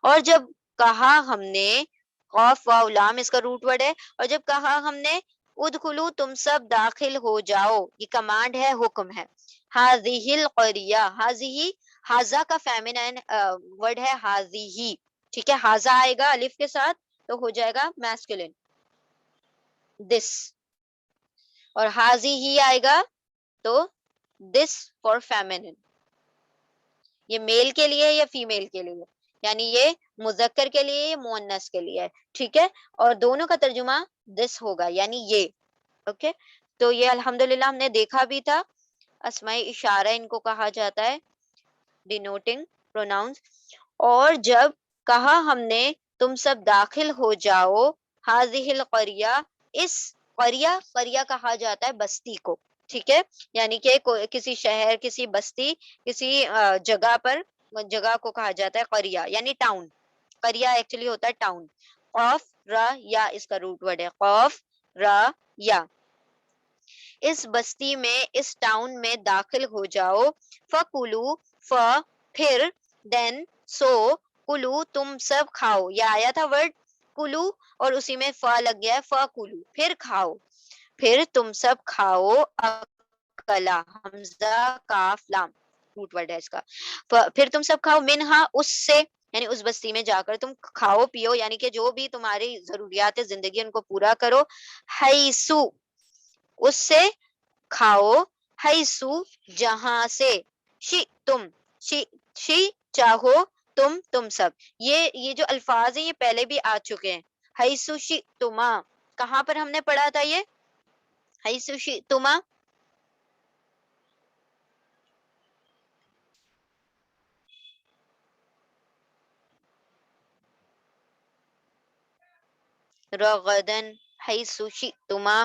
اور جب کہا ہم نے، قاف واو لام اس کا روٹ ورڈ ہے، اور جب کہا ہم نے ادخلو تم سب داخل ہو جاؤ، یہ کمانڈ ہے، حکم ہے. ہاذیہ القریہ، ہاذیہ ہاذا کا فیمینائن ورڈ ہے ہاذیہ. ٹھیک ہے، ہاذا آئے گا الف کے ساتھ تو ہو جائے گا میسکولین دس، اور ہاذی ہی آئے گا تو دس فار فیمینن. یہ میل کے لیے یا فیمیل کے لیے، یعنی یہ مذکر کے لیے یا مؤنث کے لیے ہے. ٹھیک ہے، اور دونوں کا ترجمہ دس ہوگا، یعنی یہ. اوکے، تو یہ الحمدللہ ہم نے دیکھا بھی تھا، اسماء اشارہ ان کو کہا جاتا ہے، ڈینوٹنگ پروناؤنس. اور جب کہا ہم نے تم سب داخل ہو جاؤ، ہاذہ القریہ، اس قریہ کہا جاتا ہے بستی کو. ٹھیک ہے، یعنی کہ کسی شہر، کسی بستی، کسی جگہ کو کہا جاتا ہے قریہ، یعنی ٹاؤن. قریہ ایکچولی ہوتا ہے ٹاؤن. قاف را یا اس کا روٹ ورڈ ہے، قاف را یا. اس بستی میں اس ٹاؤن میں داخل ہو جاؤ. فَکُلُوا پھر دین سو کلو تم سب کھاؤ. یہ آیا تھا ورڈ کلو اور اسی میں فا لگ گیا ہے فَکُلُوا پھر کھاؤ. پھر تم سب کھاؤ. اکلا حمزہ کاف لام روٹ ورڈ ہے اس کا. پھر تم سب کھاؤ منہا اس سے یعنی اس بستی میں جا کر تم کھاؤ پیو یعنی کہ جو بھی تمہاری ضروریات زندگی ان کو پورا کرو. حیثو اس سے کھاؤ. حیثو جہاں سے. شی تم شی چاہو تم سب. یہ جو الفاظ ہیں یہ پہلے بھی آ چکے ہیں. حیثو شی تما کہاں پر ہم نے پڑھا تھا یہ حیثو شی تما رغدن حیث شئتما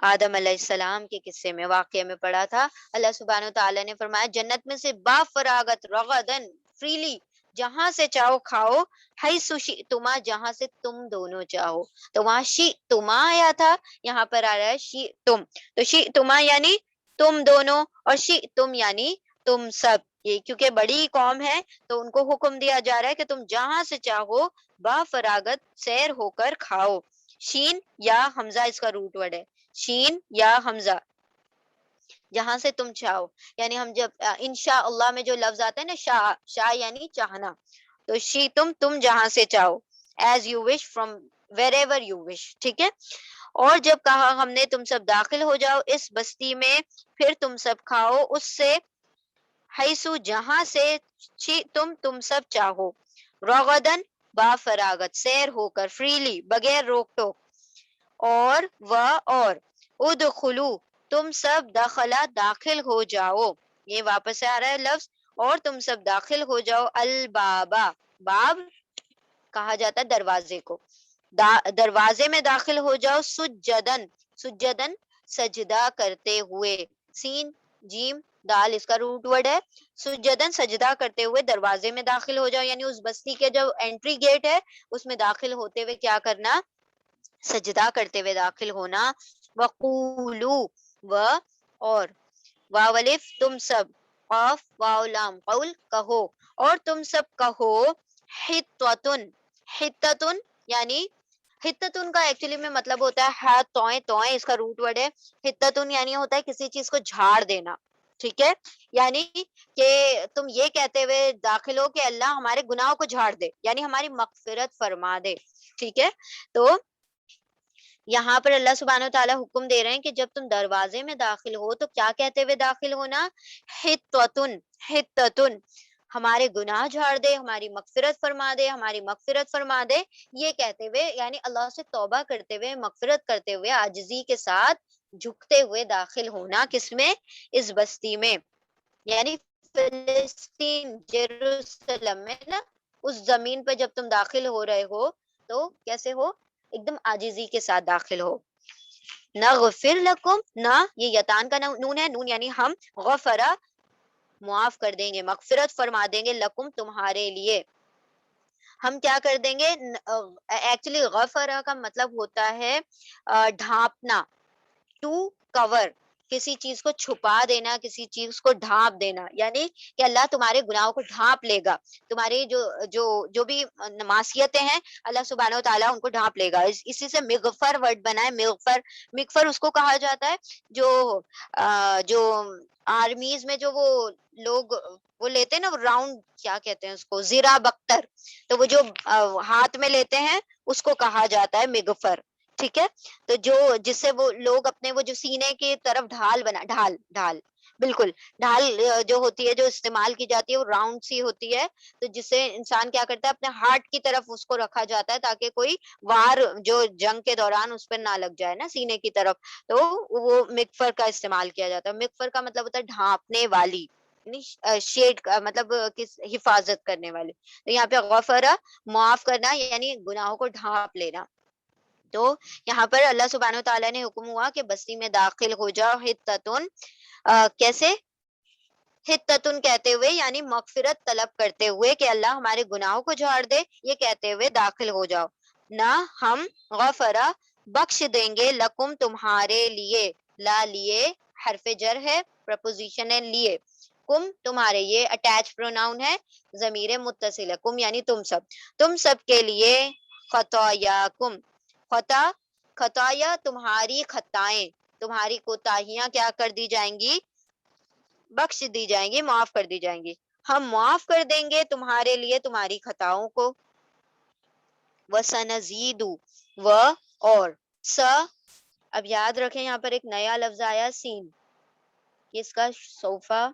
آدم علیہ السلام کے قصے میں واقعے میں پڑھا تھا. اللہ سبحانہ و تعالیٰ نے فرمایا جنت میں سے با فراغت رغدن فریلی جہاں سے چاہو کھاؤ. حیث شئتما جہاں سے تم دونوں چاہو. تو وہاں شئتما آیا تھا یہاں پر آ رہا ہے شئتم. تو شئتما یعنی تم دونوں اور شئتم یعنی تم سب. یہ کیونکہ بڑی قوم ہے تو ان کو حکم دیا جا رہا ہے کہ تم جہاں سے چاہو با فراغت سیر ہو کر کھاؤ. شین یا حمزہ اس کا روٹ ورڈ ہے. شین یا حمزہ جہاں سے تم چاہو یعنی ہم جب انشاء اللہ میں جو لفظ آتا ہے نا شاہ یعنی چاہنا. تو شی تم جہاں سے چاہو as you wish from where ever you wish. ٹھیک ہے. اور جب کہا ہم نے تم سب داخل ہو جاؤ اس بستی میں پھر تم سب کھاؤ اس سے حیثو جہاں سے تم سب چاہو. رغدن با فراغت سیر ہو کر فریلی بغیر روک ٹوک. اور ادخلو تم سب داخلہ داخل ہو جاؤ. یہ واپس آ رہا ہے لفظ اور تم سب داخل ہو جاؤ. البابا باب کہا جاتا ہے دروازے کو. دروازے میں داخل ہو جاؤ. سجدن سجدہ کرتے ہوئے. سین جیم دال اس کا روٹ ورڈ ہے. سجدن سجدہ کرتے ہوئے دروازے میں داخل ہو جاؤ یعنی اس بستی کے جو انٹری گیٹ ہے اس میں داخل ہوتے ہوئے کیا کرنا سجدہ کرتے ہوئے داخل ہونا. وقولو اور واو الف تم سب قاف واو لام قول کہو اور تم سب کہو. حتتن یعنی حتتن کا ایکچولی میں مطلب ہوتا ہے توئیں اس کا روٹ ورڈ ہے. حتتن یعنی ہوتا ہے کسی چیز کو جھاڑ دینا. ٹھیک ہے. یعنی کہ تم یہ کہتے ہوئے داخل ہو کہ اللہ ہمارے گناہوں کو جھاڑ دے یعنی ہماری مغفرت فرما دے. ٹھیک ہے. تو یہاں پر اللہ سبحانہ و تعالیٰ حکم دے رہے ہیں کہ جب تم دروازے میں داخل ہو تو کیا کہتے ہوئے داخل ہونا. حتتن ہمارے گناہ جھاڑ دے ہماری مغفرت فرما دے ہماری مغفرت فرما دے. یہ کہتے ہوئے یعنی اللہ سے توبہ کرتے ہوئے مغفرت کرتے ہوئے عاجزی کے ساتھ جھکتے ہوئے داخل ہونا. کس میں اس بستی میں یعنی فلسطین جیروسلم میں نا اس زمین پہ جب تم داخل ہو رہے ہو تو کیسے ہو ایک دم عاجزی کے ساتھ داخل ہو. نغفر لکم نہ یہ یتان کا نون ہے. نون یعنی ہم غفرا معاف کر دیں گے مغفرت فرما دیں گے لکم تمہارے لیے. ہم کیا کر دیں گے ایکچولی غفرا کا مطلب ہوتا ہے ڈھانپنا. ٹو کور کسی چیز کو چھپا دینا کسی چیز کو ڈھانپ دینا یعنی کہ اللہ تمہارے گناہوں کو ڈھانپ لے گا. تمہاری جو بھی معصیتیں ہیں اللہ سبحانہ و تعالیٰ ان کو ڈھانپ لے گا. اسی سے مغفر ورڈ بنا ہے. مغفر اس کو کہا جاتا ہے جو آرمیز میں جو وہ لوگ وہ لیتے ہیں نا راؤنڈ کیا کہتے ہیں اس کو زیرہ بختر. تو وہ جو ہاتھ میں لیتے ہیں اس کو کہا جاتا ہے مغفر. ٹھیک ہے. تو جس سے وہ لوگ اپنے وہ جو سینے کی طرف ڈھال بالکل ڈھال جو ہوتی ہے جو استعمال کی جاتی ہے وہ راؤنڈ سی ہوتی ہے. تو جس سے انسان کیا کرتا ہے اپنے ہارٹ کی طرف اس کو رکھا جاتا ہے تاکہ کوئی وار جو جنگ کے دوران اس پر نہ لگ جائے نا سینے کی طرف. تو وہ مغفر کا استعمال کیا جاتا ہے. مغفر کا مطلب ہوتا ہے ڈھانپنے والی شیڈ کا مطلب حفاظت کرنے والے. تو یہاں پہ غفرا معاف کرنا یعنی گناہوں کو ڈھانپ لینا. تو یہاں پر اللہ سبحانہ و تعالیٰ نے حکم ہوا کہ بستی میں داخل ہو جاؤ. حتتن کیسے حتتن کہتے ہوئے یعنی مغفرت طلب کرتے ہوئے کہ اللہ ہمارے گناہوں کو جھاڑ دے یہ کہتے ہوئے داخل ہو جاؤ. نہ ہم غفرا بخش دیں گے لکم تمہارے لیے لا لیے حرف جر ہے, پرپوزیشن ہے لیے. کم تمہارے, یہ اٹیچ پروناؤن ہے, ضمیر متصل ہے, کم یعنی تم سب کے لیے. خطایاکم, خطایا تمہاری خطائیں, تمہاری کوتاہیاں کیا کر دی جائیں گی, بخش دی جائیں گی, معاف کر دی جائیں گی. ہم معاف کر دیں گے تمہارے لیے تمہاری خطاؤں کو. وَسَنَزِيدُ, اور اب یاد رکھیں یہاں پر ایک نیا لفظ آیا سین, اس کا سوفا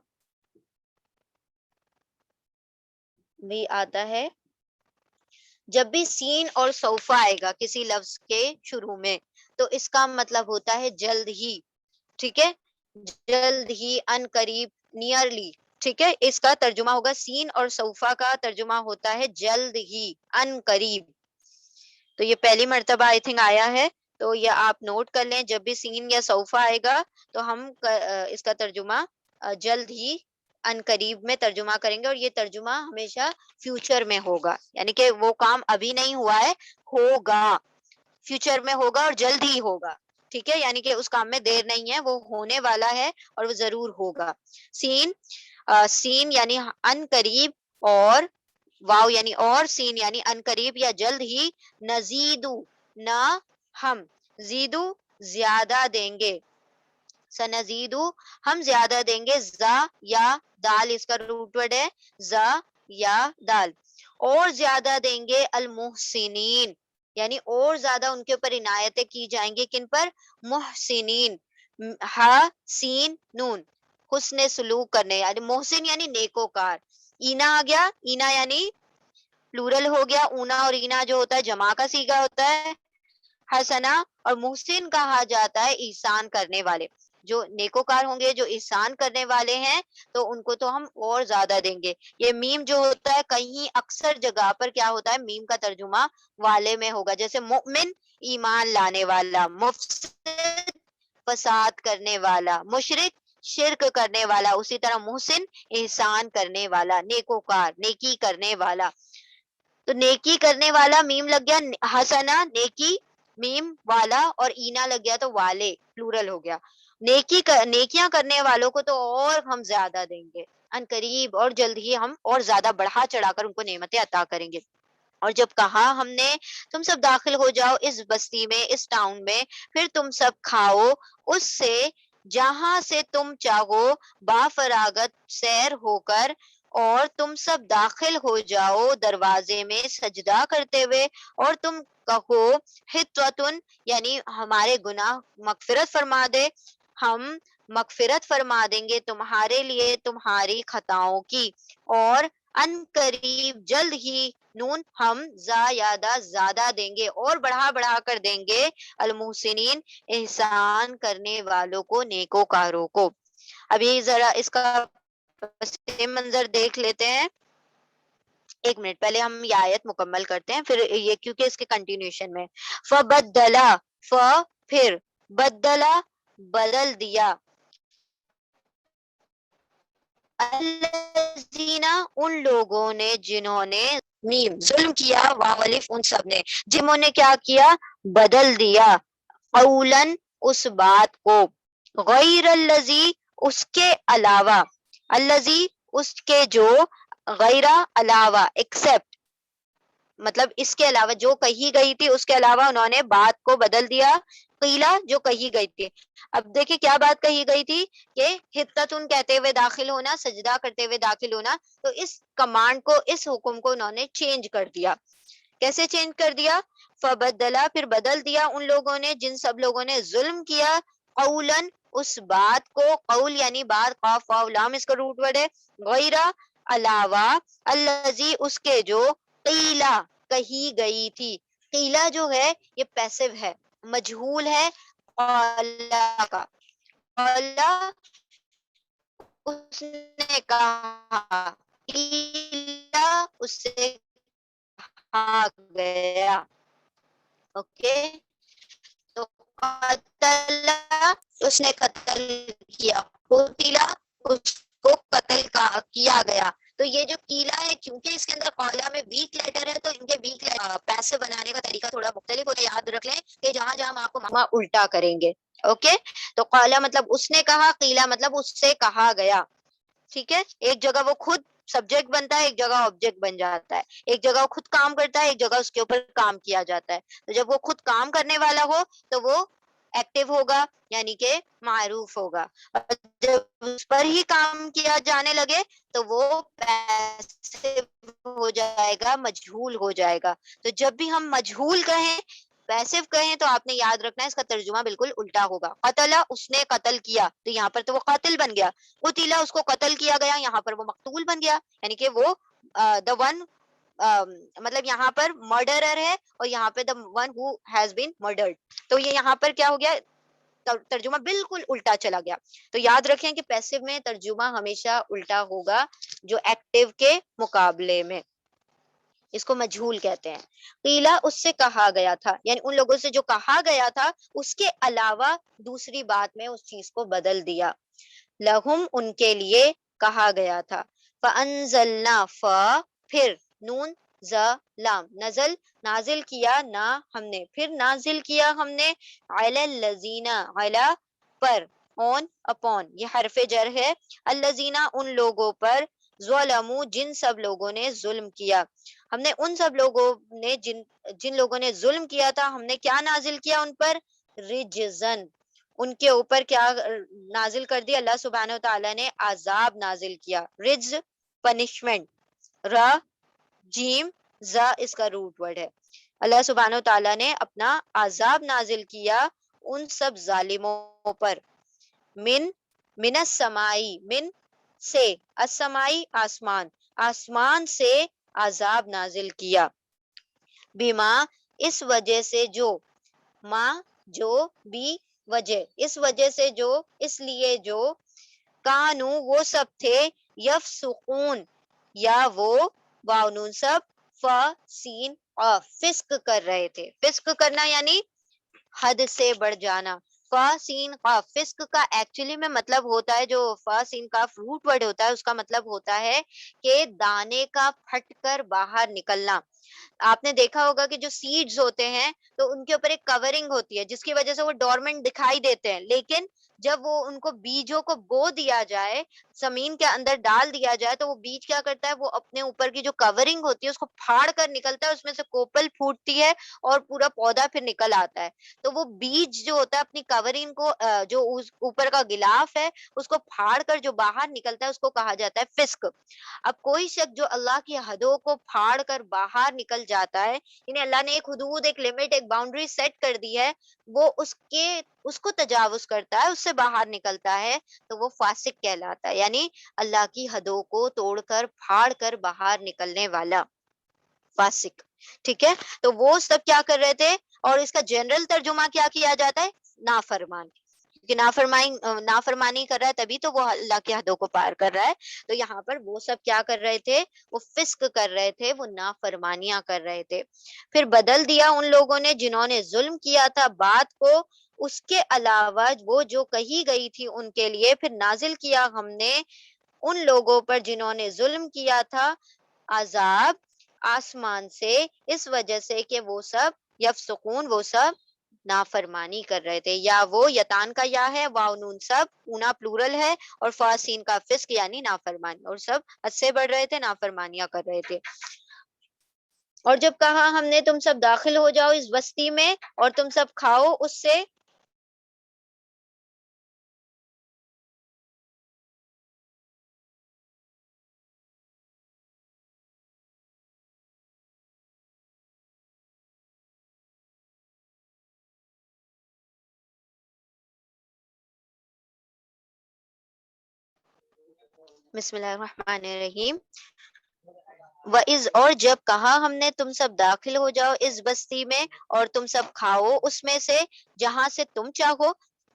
بھی آتا ہے. جب بھی سین اور سوفا آئے گا کسی لفظ کے شروع میں تو اس کا مطلب ہوتا ہے جلد ہی, ٹھیک ہے, جلد ہی, ان قریب, نیئرلی, ٹھیک ہے. اس کا ترجمہ ہوگا, سین اور سوفا کا ترجمہ ہوتا ہے جلد ہی, ان قریب. تو یہ پہلی مرتبہ آئی تھنک آیا ہے, تو یہ آپ نوٹ کر لیں, جب بھی سین یا سوفا آئے گا تو ہم اس کا ترجمہ جلد ہی, ان قریب میں ترجمہ کریں گے, اور یہ ترجمہ ہمیشہ فیوچر میں ہوگا, یعنی کہ وہ کام ابھی نہیں ہوا ہے, ہوگا, فیوچر میں ہوگا اور جلد ہی ہوگا, ٹھیک ہے, یعنی کہ اس کام میں دیر نہیں ہے, وہ ہونے والا ہے اور وہ ضرور ہوگا. سین یعنی ان قریب, اور واو یعنی اور, سین یعنی ان قریب یا جلد ہی. نزیدو, نہ ہم, زیدو زیادہ دیں گے, سنزیدو ہم زیادہ دیں گے, زا یا دال اس کا روٹ ورڈ ہے, زا یا دال, اور زیادہ دیں گے المحسنین, یعنی اور زیادہ ان کے اوپر عنایتیں کی جائیں گی, کن پر, محسنین, ہا سین نون, حسن سلوک کرنے, یعنی محسن یعنی نیکوکار. اینا آ گیا, اینا یعنی پلورل ہو گیا, اونا اور اینا جو ہوتا ہے جمع کا صیغہ ہوتا ہے. حسنا, اور محسن کہا جاتا ہے احسان کرنے والے, جو نیکوکار ہوں گے, جو احسان کرنے والے ہیں, تو ان کو تو ہم اور زیادہ دیں گے. یہ میم جو ہوتا ہے کہیں اکثر جگہ پر کیا ہوتا ہے, میم کا ترجمہ والے میں ہوگا, جیسے مؤمن ایمان لانے والا, مفسد فساد کرنے والا, مشرک شرک کرنے والا, اسی طرح محسن احسان کرنے والا, نیکوکار نیکی کرنے والا. تو نیکی کرنے والا میم لگ گیا, حسنا نیکی میم والا, اور اینا لگ گیا تو والے پلورل ہو گیا. نیکیاں کرنے والوں کو تو اور ہم زیادہ دیں گے, ان قریب, اور جلد ہی ہم اور زیادہ بڑھا چڑھا کر ان کو نعمتیں عطا کریں گے. اور جب کہا ہم نے تم سب داخل ہو جاؤ اس بستی میں, اس ٹاؤن میں, پھر تم سب کھاؤ اس سے جہاں سے تم چاہو, با فراغت سیر ہو کر, اور تم سب داخل ہو جاؤ دروازے میں سجدہ کرتے ہوئے, اور تم کہو حطوۃ, یعنی ہمارے گناہ مغفرت فرما دے, ہم مغفرت فرما دیں گے تمہارے لیے تمہاری خطاؤں کی, اور ان قریب جلد ہی, نون ہم زیادہ زیادہ دیں گے, اور بڑھا بڑھا کر دیں گے, المحسنین احسان کرنے والوں کو, نیکوکاروں کو. ابھی ذرا اس کا منظر دیکھ لیتے ہیں, ایک منٹ پہلے ہم یہ آیت مکمل کرتے ہیں, پھر یہ کیونکہ اس کے کنٹینیوشن میں. فبدلا, پھر, بدلا بدل دیا, الذین ان لوگوں نے جنہوں نے, میم ظلم کیا, واو الف ان سب نے, جنہوں نے کیا کیا, بدل دیا, قولاً اس بات کو, غیر الذی اس کے علاوہ, الذی اس کے جو, غیرہ علاوہ, ایکسپٹ, مطلب اس کے علاوہ جو کہی گئی تھی اس کے علاوہ انہوں نے بات کو بدل دیا, قیلا جو کہی گئی تھی. اب دیکھیں کیا بات کہی گئی تھی, کہ حطتن کہتے ہوئے داخل ہونا, سجدہ کرتے ہوئے داخل ہونا, تو اس کمانڈ کو, اس حکم کو انہوں نے چینج کر دیا. کیسے چینج کر دیا, فبدلا پھر بدل دیا ان لوگوں نے, جن سب لوگوں نے ظلم کیا, قولاً اس بات کو, قول یعنی بات, قاف واو لام اس کا روٹ ورڈ ہے, غیرہ علاوہ, الذی اس کے جو, قیلا کہی گئی تھی. قیلا جو ہے یہ پیسو ہے, مجہول ہے, قولا کا, قولا اس نے کہا, قیلا اس سے کہا گیا, اوکے. تو قتل اس نے قتل کیا, قتلا اس کو قتل کیا گیا. تو یہ جو قیلا ہے, کیونکہ اس کے اندر قولا میں ویک لیٹر ہے, تو ان کے ویک پیسے بنانے کا طریقہ تھوڑا مختلف ہوتا ہے. یاد رکھ لیں کہ جہاں جہاں ہم آپ کو الٹا کریں گے, اوکے. تو قالا مطلب اس نے کہا، قیلا مطلب اس سے کہا گیا. ٹھیک ہے، ایک جگہ وہ خود سبجیکٹ بنتا ہے، ایک جگہ آبجیکٹ بن جاتا ہے، ایک جگہ وہ خود کام کرتا ہے، ایک جگہ اس کے اوپر کام کیا جاتا ہے. تو جب وہ خود کام کرنے والا ہو تو وہ ایکٹیو ہوگا، یعنی کہ معروف ہوگا. اور جب اس پر ہی کام کیا جانے لگے تو وہ پیسو ہو جائے گا، مجہول ہو جائے گا. تو جب بھی ہم مجہول کہیں، پیسو کہیں، تو آپ نے یاد رکھنا ہے اس کا ترجمہ بالکل الٹا ہوگا. قتل اس نے قتل کیا، تو یہاں پر تو وہ قاتل بن گیا. قتل اس کو قتل کیا گیا، یہاں پر وہ مقتول بن گیا، یعنی کہ وہ the one مطلب یہاں پر مرڈرر ہے اور یہاں پہ the one who has been murdered. تو یہ یہاں پر کیا ہو گیا، ترجمہ بالکل الٹا چلا گیا. تو یاد رکھیں کہ پیسو میں ترجمہ ہمیشہ الٹا ہوگا جو ایکٹیو کے مقابلے میں. اس کو مجہول کہتے ہیں. قیلا اس سے کہا گیا تھا، یعنی ان لوگوں سے جو کہا گیا تھا اس کے علاوہ دوسری بات میں اس چیز کو بدل دیا. لہم ان کے لیے کہا گیا تھا. فانزلنا پھر نون ز لام نزل نازل کیا نہ ہم نے، پھر نازل کیا ہم نے علی الذین علی پر، اون اپون یہ حرف جر ہے، الذین ان لوگوں پر، ظلموا جن سب لوگوں نے ظلم کیا. ہم نے ان سب لوگوں نے جن لوگوں نے ظلم کیا تھا، ہم نے کیا نازل کیا ان پر، رجزن ان کے اوپر کیا نازل کر دیا، اللہ سبحانہ و تعالیٰ نے عذاب نازل کیا. رجز پنشمنٹ، را جیم زا اس کا روٹ ورڈ ہے. اللہ سبحانہ و تعالیٰ نے اپنا عذاب نازل کیا ان سب ظالموں پر. من السمائی من سے، السمائی آسمان، آسمان سے عذاب نازل کیا. بما اس وجہ سے، جو ماں جو بھی وجہ، اس وجہ سے جو، اس لیے جو، کانو وہ سب تھے، یفسقون یا وہ واو نون سب فسین فسق کر رہے تھے. فسق کرنا یعنی حد سے بڑھ جانا. فاسین قاف فسق کا ایکچولی میں مطلب ہوتا ہے، جو فاسین کا روٹ ورڈ ہوتا ہے اس کا مطلب ہوتا ہے کہ دانے کا پھٹ کر باہر نکلنا. آپ نے دیکھا ہوگا کہ جو سیڈز ہوتے ہیں تو ان کے اوپر ایک کورنگ ہوتی ہے جس کی وجہ سے وہ ڈورمنٹ دکھائی دیتے ہیں، لیکن جب وہ ان کو بیجوں کو بو دیا جائے، زمین کے اندر ڈال دیا جائے، تو وہ بیج کیا کرتا ہے، وہ اپنے اوپر کی جو کورنگ ہوتی ہے اس کو پھاڑ کر نکلتا ہے، اس میں سے کوپل پھوٹتی ہے اور پورا پودا پھر نکل آتا ہے. تو وہ بیج جو ہوتا ہے اپنی کورنگ کو جو اوپر کا غلاف ہے اس کو پھاڑ کر جو باہر نکلتا ہے اس کو کہا جاتا ہے فسق. اب کوئی شخص جو اللہ کی حدوں کو پھاڑ کر باہر نکل جاتا ہے، یعنی اللہ نے ایک حدود، ایک لمٹ، ایک باؤنڈری سیٹ کر دی ہے، وہ اس کو تجاوز کرتا ہے، اس سے باہر نکلتا ہے، تو وہ فاسق کہلاتا ہے، یعنی اللہ کی حدوں کو توڑ کر پھاڑ کر باہر نکلنے والا فاسق. ٹھیک ہے، تو وہ سب کیا کر رہے تھے، اور اس کا جنرل ترجمہ کیا کیا جاتا ہے، نافرمان. کیونکہ نافرمانی کر رہا ہے تبھی تو وہ اللہ کی حدوں کو پار کر رہا ہے. تو یہاں پر وہ سب کیا کر رہے تھے، وہ فسق کر رہے تھے، وہ نافرمانیاں کر رہے تھے. پھر بدل دیا ان لوگوں نے جنہوں نے ظلم کیا تھا بات کو، اس کے علاوہ وہ جو کہی گئی تھی ان کے لیے، پھر نازل کیا ہم نے ان لوگوں پر جنہوں نے ظلم کیا تھا عذاب آسمان سے، اس وجہ سے کہ وہ سب یفسقون وہ سب نافرمانی کر رہے تھے. یا وہ یتان کا یا ہے، واو نون سب اونا پلورل ہے، اور فاسین کا فسق یعنی نافرمانی، اور سب حد سے بڑھ رہے تھے، نافرمانیاں کر رہے تھے. اور جب کہا ہم نے تم سب داخل ہو جاؤ اس بستی میں اور تم سب کھاؤ اس سے، بسم اللہ الرحمن الرحیم. وَإِذْ اور جب کہا ہم نے تم سب داخل ہو جاؤ اس بستی میں اور تم سب کھاؤ اس میں سے جہاں سے تم چاہو،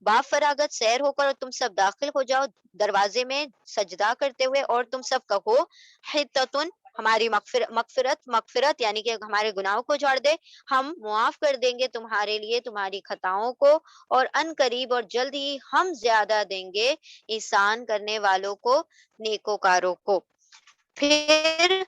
با فراغت سیر ہو کر، اور تم سب داخل ہو جاؤ دروازے میں سجدہ کرتے ہوئے، اور تم سب کہو حتتن ہماری مغفرت یعنی کہ ہمارے گناہوں کو جھاڑ دے، ہم معاف کر دیں گے تمہارے لیے تمہاری خطاؤں کو، اور ان قریب اور جلد ہی ہم زیادہ دیں گے احسان کرنے والوں کو، نیکوکاروں کو. پھر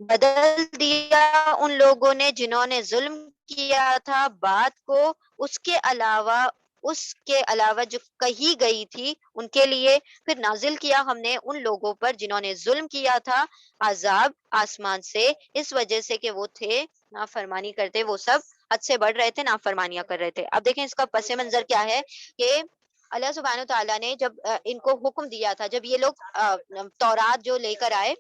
بدل دیا ان لوگوں نے جنہوں نے ظلم کیا تھا بات کو، اس کے علاوہ اس کے علاوہ جو کہی گئی تھی ان کے لیے، پھر نازل کیا ہم نے ان لوگوں پر جنہوں نے ظلم کیا تھا عذاب آسمان سے، اس وجہ سے کہ وہ تھے نافرمانی کرتے، وہ سب حد سے بڑھ رہے تھے، نافرمانیاں کر رہے تھے۔ اب دیکھیں اس کا پس منظر کیا ہے کہ اللہ سبحانہ تعالیٰ نے جب ان کو حکم دیا تھا، جب یہ لوگ تورات جو لے کر آئے،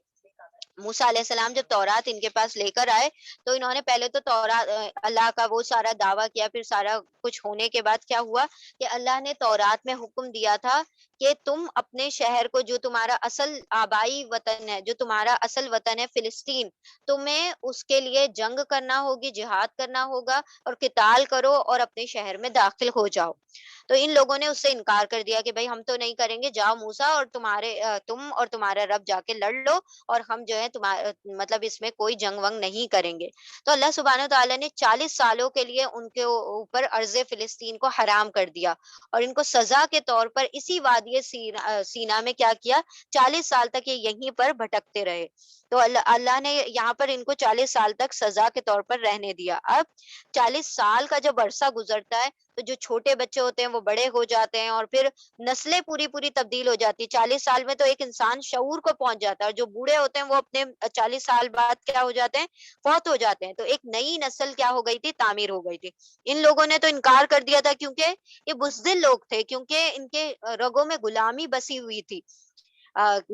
موسیٰ علیہ السلام جب تورات ان کے پاس لے کر آئے، تو انہوں نے پہلے تو تورات اللہ کا وہ سارا دعویٰ کیا، پھر سارا کچھ ہونے کے بعد کیا ہوا کہ اللہ نے تورات میں حکم دیا تھا کہ تم اپنے شہر کو، جو تمہارا اصل آبائی وطن ہے، جو تمہارا اصل وطن ہے فلسطین، تمہیں اس کے لیے جنگ کرنا ہوگی، جہاد کرنا ہوگا، اور قتال کرو اور اپنے شہر میں داخل ہو جاؤ۔ تو ان لوگوں نے اس سے انکار کر دیا کہ بھائی ہم تو نہیں کریں گے، جاؤ موسیٰ اور تم اور تمہارا رب جا کے لڑ لو، اور ہم جو ہے مطلب اس میں کوئی جنگ ونگ نہیں کریں گے۔ تو اللہ سبحانہ تعالیٰ نے 40 سالوں کے لیے ان کے اوپر ارض فلسطین کو حرام کر دیا، اور ان کو سزا کے طور پر اسی وادی سینا میں کیا کیا، 40 سال تک یہ یہیں پر بھٹکتے رہے۔ تو اللہ نے یہاں پر ان کو 40 سال تک سزا کے طور پر رہنے دیا۔ اب 40 سال کا جب عرصہ گزرتا ہے تو جو چھوٹے بچے ہوتے ہیں وہ بڑے ہو جاتے ہیں، اور پھر نسلیں پوری پوری تبدیل ہو جاتی ہے۔ 40 سال میں تو ایک انسان شعور کو پہنچ جاتا ہے، اور جو بوڑھے ہوتے ہیں وہ اپنے 40 سال بعد کیا ہو جاتے ہیں، فوت ہو جاتے ہیں۔ تو ایک نئی نسل کیا ہو گئی تھی، تعمیر ہو گئی تھی۔ ان لوگوں نے تو انکار کر دیا تھا، کیونکہ یہ بزدل لوگ تھے، کیونکہ ان کے رگوں میں غلامی بسی ہوئی تھی۔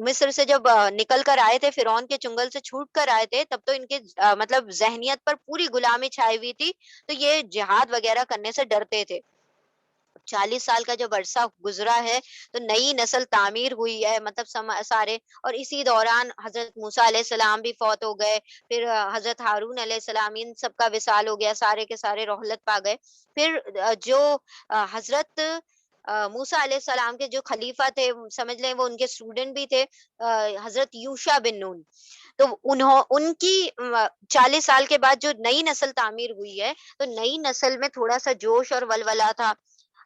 مصر سے جب نکل کر آئے تھے، فرعون کے چنگل سے چھوٹ کر آئے تھے، تب تو ان کے مطلب ذہنیت پر پوری غلامی چھائی ہوئی تھی، تو یہ جہاد وغیرہ کرنے سے ڈرتے تھے۔ 40 سال کا جب عرصہ گزرا ہے تو نئی نسل تعمیر ہوئی ہے، مطلب سارے، اور اسی دوران حضرت موسیٰ علیہ السلام بھی فوت ہو گئے، پھر حضرت ہارون علیہ السلام، ان سب کا وصال ہو گیا، سارے کے سارے رحلت پا گئے۔ پھر جو حضرت موسیٰ علیہ السلام کے جو خلیفہ تھے، سمجھ لیں وہ ان کے اسٹوڈنٹ بھی تھے، حضرت یوشع بن نون، تو ان کی 40 سال کے بعد جو نئی نسل تعمیر ہوئی ہے، تو نئی نسل میں تھوڑا سا جوش اور ولولہ تھا۔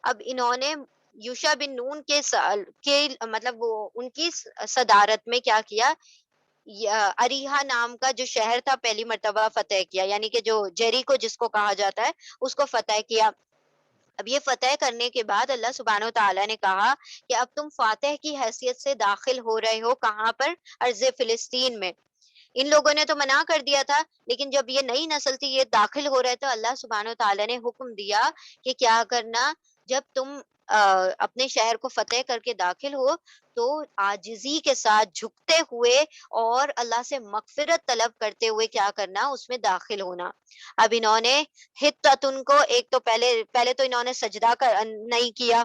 اب انہوں نے یوشع بن نون کے مطلب وہ ان کی صدارت میں کیا کیا، اریحا نام کا جو شہر تھا پہلی مرتبہ فتح کیا، یعنی کہ جو جیریکو جس کو کہا جاتا ہے، اس کو فتح کیا۔ اب یہ فتح کرنے کے بعد اللہ سبحانہ و تعالیٰ نے کہا کہ اب تم فاتح کی حیثیت سے داخل ہو رہے ہو، کہاں پر، ارض فلسطین میں۔ ان لوگوں نے تو منع کر دیا تھا، لیکن جب یہ نئی نسل تھی، یہ داخل ہو رہے، تو اللہ سبحانہ و تعالیٰ نے حکم دیا کہ کیا کرنا، جب تم اپنے شہر کو فتح کر کے داخل ہو، تو عاجزی کے ساتھ جھکتے ہوئے اور اللہ سے مغفرت طلب کرتے ہوئے کیا کرنا، اس میں داخل ہونا۔ اب انہوں نے حتتن کو، ایک تو پہلے تو انہوں نے سجدہ نہیں کیا،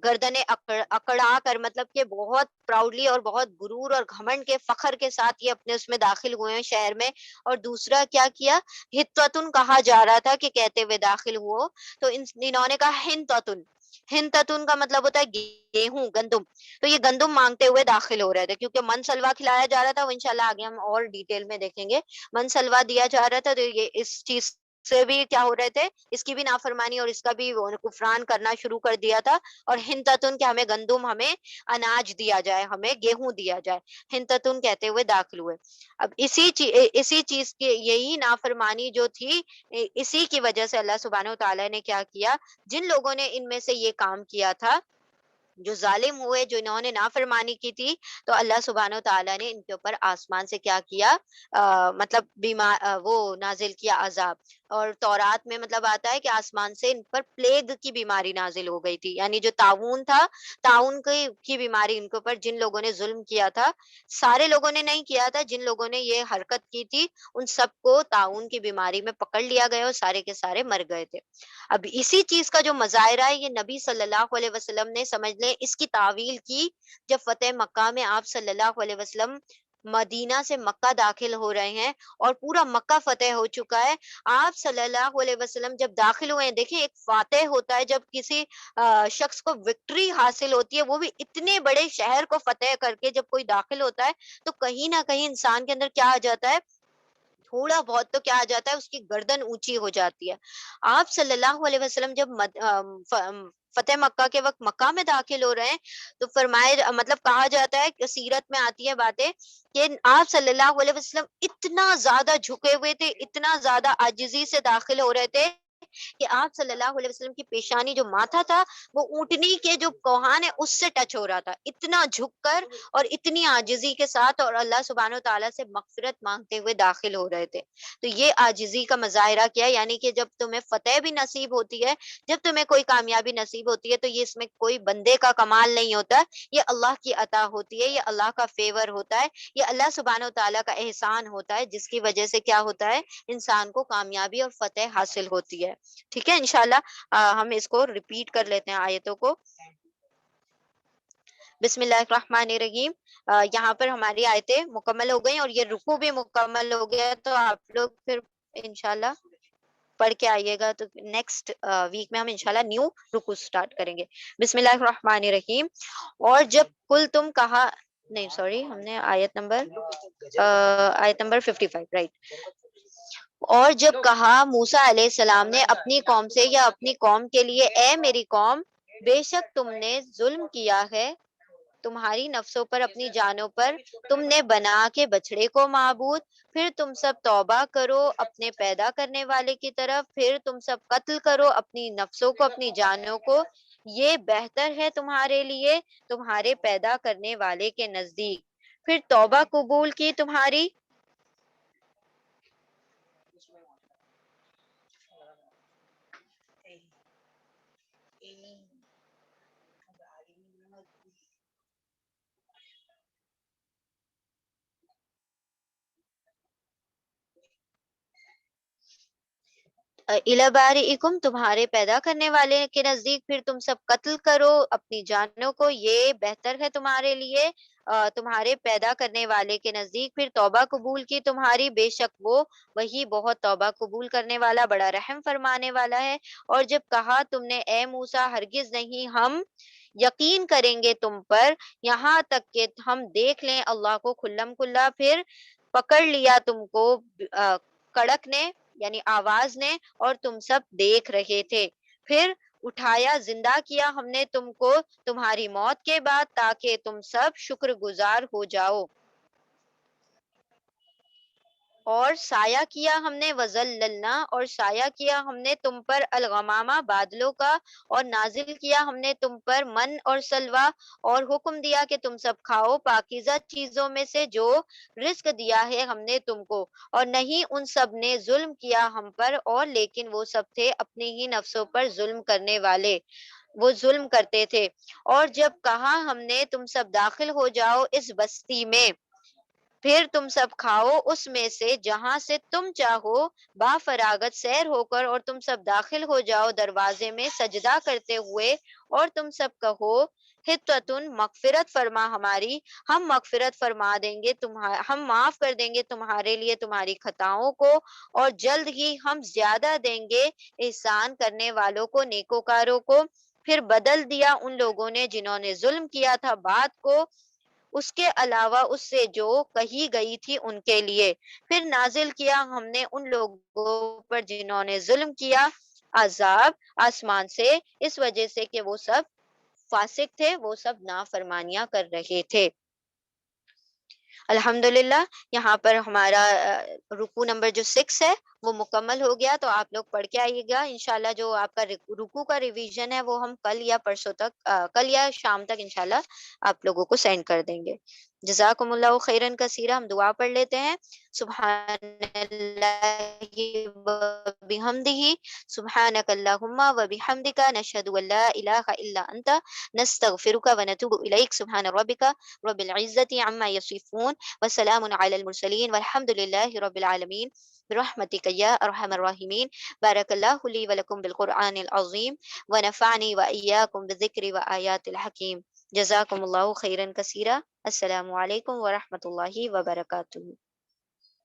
گردنیں اکڑا کر، مطلب کہ بہت پراؤڈلی اور بہت غرور اور گھمنڈ کے فخر کے ساتھ یہ اپنے اس میں داخل ہوئے ہیں شہر میں۔ اور دوسرا کیا کیا، ہتتن کہا جا رہا تھا کہ کہتے ہوئے داخل ہو، تو انہوں نے کہا ہنتتن۔ ہنتتن کا مطلب ہوتا ہے گیہوں، گندم، تو یہ گندم مانگتے ہوئے داخل ہو رہے تھے، کیونکہ من سلوا کھلایا جا رہا تھا، وہ انشاءاللہ آگے ہم اور ڈیٹیل میں دیکھیں گے۔ من سلوا دیا جا رہا تھا، تو یہ اس چیز سے بھی کیا ہو رہے تھے، اس کی بھی نافرمانی اور اس کا بھی کفران کرنا شروع کر دیا تھا۔ اور ہنتتن کہ ہمیں گندم، ہمیں اناج دیا جائے، ہمیں گیہوں دیا جائے، ہنتتن کہتے ہوئے داخل ہوئے۔ اب اسی چیز کی یہی نافرمانی جو تھی، اسی کی وجہ سے اللہ سبحانہ و تعالیٰ نے کیا کیا، جن لوگوں نے ان میں سے یہ کام کیا تھا، جو ظالم ہوئے، جو انہوں نے نافرمانی کی تھی، تو اللہ سبحانہ و تعالیٰ نے ان کے اوپر آسمان سے کیا کیا، مطلب وہ نازل کیا عذاب۔ اور تورات میں مطلب آتا ہے کہ آسمان سے ان پر پلیگ کی بیماری نازل ہو گئی تھی، یعنی جو طاعون تھا، طاعون کی بیماری ان کے اوپر، جن لوگوں نے ظلم کیا تھا، سارے لوگوں نے نہیں کیا تھا، جن لوگوں نے یہ حرکت کی تھی، ان سب کو طاعون کی بیماری میں پکڑ لیا گیا اور سارے کے سارے مر گئے تھے۔ اب اسی چیز کا جو مظاہرہ ہے، یہ نبی صلی اللہ علیہ وسلم نے، سمجھ لیں اس کی تعویل کی، جب فتح مکہ میں آپ صلی اللہ علیہ وسلم مدینہ سے مکہ داخل ہو رہے ہیں اور پورا مکہ فتح ہو چکا ہے۔ آپ صلی اللہ علیہ وسلم جب داخل ہوئے ہیں، دیکھیں ایک فاتح ہوتا ہے، جب کسی شخص کو وکٹری حاصل ہوتی ہے، وہ بھی اتنے بڑے شہر کو فتح کر کے جب کوئی داخل ہوتا ہے، تو کہیں نہ کہیں انسان کے اندر کیا آ جاتا ہے، تھوڑا بہت تو کیا آ جاتا ہے، اس کی گردن اونچی ہو جاتی ہے۔ آپ صلی اللہ علیہ وسلم جب فتح مکہ کے وقت مکہ میں داخل ہو رہے ہیں، تو فرمائے، مطلب کہا جاتا ہے کہ سیرت میں آتی ہے باتیں کہ آپ صلی اللہ علیہ وسلم اتنا زیادہ جھکے ہوئے تھے، اتنا زیادہ عاجزی سے داخل ہو رہے تھے کہ آپ صلی اللہ علیہ وسلم کی پیشانی جو ماتھا تھا وہ اونٹنی کے جو کوہان ہے اس سے ٹچ ہو رہا تھا، اتنا جھک کر اور اتنی عاجزی کے ساتھ، اور اللہ سبحانہ و تعالیٰ سے مغفرت مانگتے ہوئے داخل ہو رہے تھے۔ تو یہ عاجزی کا مظاہرہ کیا، یعنی کہ جب تمہیں فتح بھی نصیب ہوتی ہے، جب تمہیں کوئی کامیابی نصیب ہوتی ہے، تو یہ اس میں کوئی بندے کا کمال نہیں ہوتا، یہ اللہ کی عطا ہوتی ہے، یہ اللہ کا فیور ہوتا ہے، یہ اللہ سبحانہ و تعالیٰ کا احسان ہوتا ہے، جس کی وجہ سے کیا ہوتا ہے، انسان کو کامیابی اور فتح حاصل ہوتی ہے۔ ٹھیک ہے، انشاءاللہ ہم اس کو ریپیٹ کر لیتے ہیں آیتوں کو۔ بسم اللہ الرحمن الرحیم۔ یہاں پر ہماری آیتیں مکمل ہو گئی اور یہ رکوع بھی مکمل ہو گیا، تو آپ لوگ پھر انشاءاللہ پڑھ کے آئیے گا، تو نیکسٹ ویک میں ہم انشاءاللہ نیو رکوع سٹارٹ کریں گے۔ بسم اللہ الرحمن الرحیم۔ اور جب کل تم کہا، نہیں سوری، ہم نے آیت نمبر 55، رائٹ۔ اور جب کہا موسیٰ علیہ السلام نے اپنی قوم سے یا اپنی قوم کے لیے، اے میری قوم، بے شک تم نے ظلم کیا ہے تمہاری نفسوں پر، اپنی جانوں پر، تم نے بنا کے بچڑے کو معبود، پھر تم سب توبہ کرو اپنے پیدا کرنے والے کی طرف، پھر تم سب قتل کرو اپنی نفسوں کو، اپنی جانوں کو، یہ بہتر ہے تمہارے لیے تمہارے پیدا کرنے والے کے نزدیک، پھر توبہ قبول کی تمہاری۔ الابارئکم، تمہارے پیدا کرنے والے کے نزدیک، پھر تم سب قتل کرو اپنی جانوں کو، یہ بہتر ہے تمہارے لیے تمہارے پیدا کرنے والے کے نزدیک، پھر توبہ قبول کی تمہاری، بے شک وہ وہی بہت توبہ قبول کرنے والا بڑا رحم فرمانے والا ہے۔ اور جب کہا تم نے اے موسیٰ، ہرگز نہیں ہم یقین کریں گے تم پر یہاں تک کہ ہم دیکھ لیں اللہ کو کھلم کھلا، پھر پکڑ لیا تم کو کڑک نے، یعنی آواز نے، اور تم سب دیکھ رہے تھے، پھر اٹھایا زندہ کیا ہم نے تم کو تمہاری موت کے بعد، تاکہ تم سب شکر گزار ہو جاؤ۔ اور سایہ کیا ہم نے، وزللنا، اور سایہ کیا ہم نے تم پر، الغمامہ، بادلوں کا، اور نازل کیا ہم نے تم پر من اور سلوہ، اور حکم دیا کہ تم سب کھاؤ پاکیزہ چیزوں میں سے جو رزق دیا ہے ہم نے تم کو، اور نہیں ان سب نے ظلم کیا ہم پر، اور لیکن وہ سب تھے اپنی ہی نفسوں پر ظلم کرنے والے، وہ ظلم کرتے تھے۔ اور جب کہا ہم نے تم سب داخل ہو جاؤ اس بستی میں، پھر تم سب کھاؤ اس میں سے جہاں سے تم چاہو با فراغت سیر ہو کر، اور تم سب داخل ہو جاؤ دروازے میں سجدہ کرتے ہوئے، اور تم سب کہو حطۃ، مغفرت فرما ہماری، ہم مغفرت فرما دیں گے ہم معاف کر دیں گے تمہارے لیے تمہاری خطاؤں کو، اور جلد ہی ہم زیادہ دیں گے احسان کرنے والوں کو، نیکوکاروں کو۔ پھر بدل دیا ان لوگوں نے جنہوں نے ظلم کیا تھا بات کو اس کے علاوہ اس سے جو کہی گئی تھی ان کے لیے، پھر نازل کیا ہم نے ان لوگوں پر جنہوں نے ظلم کیا عذاب آسمان سے، اس وجہ سے کہ وہ سب فاسق تھے، وہ سب نافرمانیاں کر رہے تھے۔ الحمدللہ یہاں پر ہمارا رکوع نمبر جو 6 ہے وہ مکمل ہو گیا، تو آپ لوگ پڑھ کے آئیے گا انشاءاللہ۔ جو آپ کا رکوع کا ریویژن ہے وہ ہم کل یا پرسوں تک کل یا شام تک انشاءاللہ آپ لوگوں کو سینڈ کر دیں گے۔ جزاکم اللہ خیرن کثیرا۔ ہم دعا پڑھ لیتے ہیں۔ سبحان اللہ و بحمدہ، سبحانک اللہم و بحمدک، نشہد ان لا الہ الا انت، نستغفرک و نتوب الیک۔ سبحان ربک رب العزة عما يصفون، وسلام على المرسلين، والحمد لله رب العالمين، برحمتك يا أرحم الراحمين۔ بارك الله لي ولكم بالقرآن العظيم، ونفعني وإياكم بالذكر وآيات الحكيم۔ جزاكم الله خيرا كثيرا۔ السلام عليكم ورحمة الله وبركاته۔